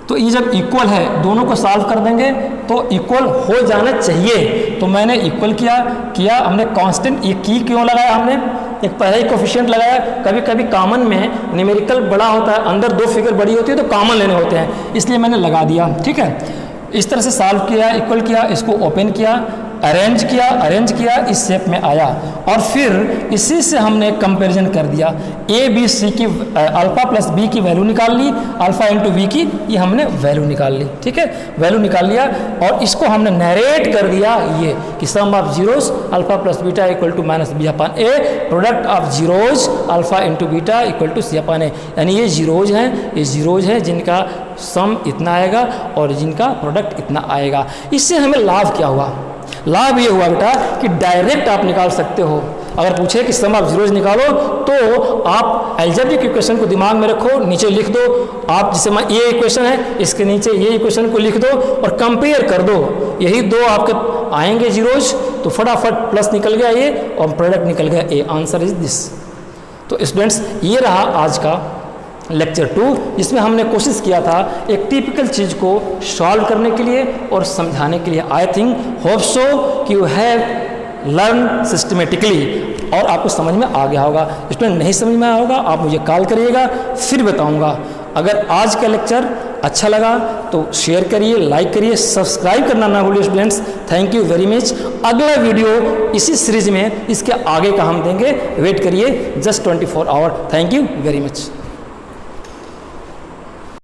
तो ये जब इक्वल है, दोनों को सॉल्व कर देंगे तो इक्वल हो जाना चाहिए। तो मैंने इक्वल किया हमने कांस्टेंट, ये की क्यों लगाया हमने, एक पहले ही कोफिशिएंट लगाया। कभी कभी कॉमन में न्यूमेरिकल बड़ा होता है, अंदर दो फिगर बड़ी होती है तो कॉमन लेने होते हैं, इसलिए मैंने लगा दिया। ठीक है, इस तरह से सॉल्व किया, इक्वल किया, इसको ओपन किया, अरेंज किया, इस शेप में आया, और फिर इसी से हमने कंपैरिजन कर दिया। ए बी सी की अल्फा प्लस बी की वैल्यू निकाल ली, अल्फा इंटू बी की ये हमने वैल्यू निकाल ली। ठीक है, वैल्यू निकाल लिया, और इसको हमने नरेट कर दिया ये कि sum of zeros alpha plus beta equal to -b/a, product of zeros alpha into beta equal to c/a। यानी ये जीरोज हैं जिनका सम इतना आएगा और जिनका प्रोडक्ट इतना आएगा। इससे हमें लाभ क्या हुआ, लाभ ये हुआ बेटा कि डायरेक्ट आप निकाल सकते हो। अगर पूछे कि सम ऑफ जीरोज निकालो तो आप अलजेब्रिक इक्वेशन को दिमाग में रखो, नीचे लिख दो। आप जैसे ये इक्वेशन है, इसके नीचे ये इक्वेशन को लिख दो और कंपेयर कर दो, यही दो आपके आएंगे जीरोज, तो फटाफट प्लस निकल गया ये और प्रोडक्ट निकल गया ए। Answer is this. तो स्टूडेंट्स ये रहा आज का लेक्चर 2, जिसमें हमने कोशिश किया था एक टिपिकल चीज़ को सॉल्व करने के लिए और समझाने के लिए। आई थिंक होप सो कि यू हैव लर्न सिस्टमेटिकली, और आपको समझ में आ गया होगा। स्टूडेंट नहीं समझ में आया होगा आप मुझे कॉल करिएगा, फिर बताऊंगा। अगर आज का लेक्चर अच्छा लगा तो शेयर करिए, लाइक करिए, सब्सक्राइब करना ना भूलिए students. Thank you very much. अगला वीडियो इसी सीरीज में इसके आगे का हम देंगे, वेट करिए, just 24 hour. Thank you very much.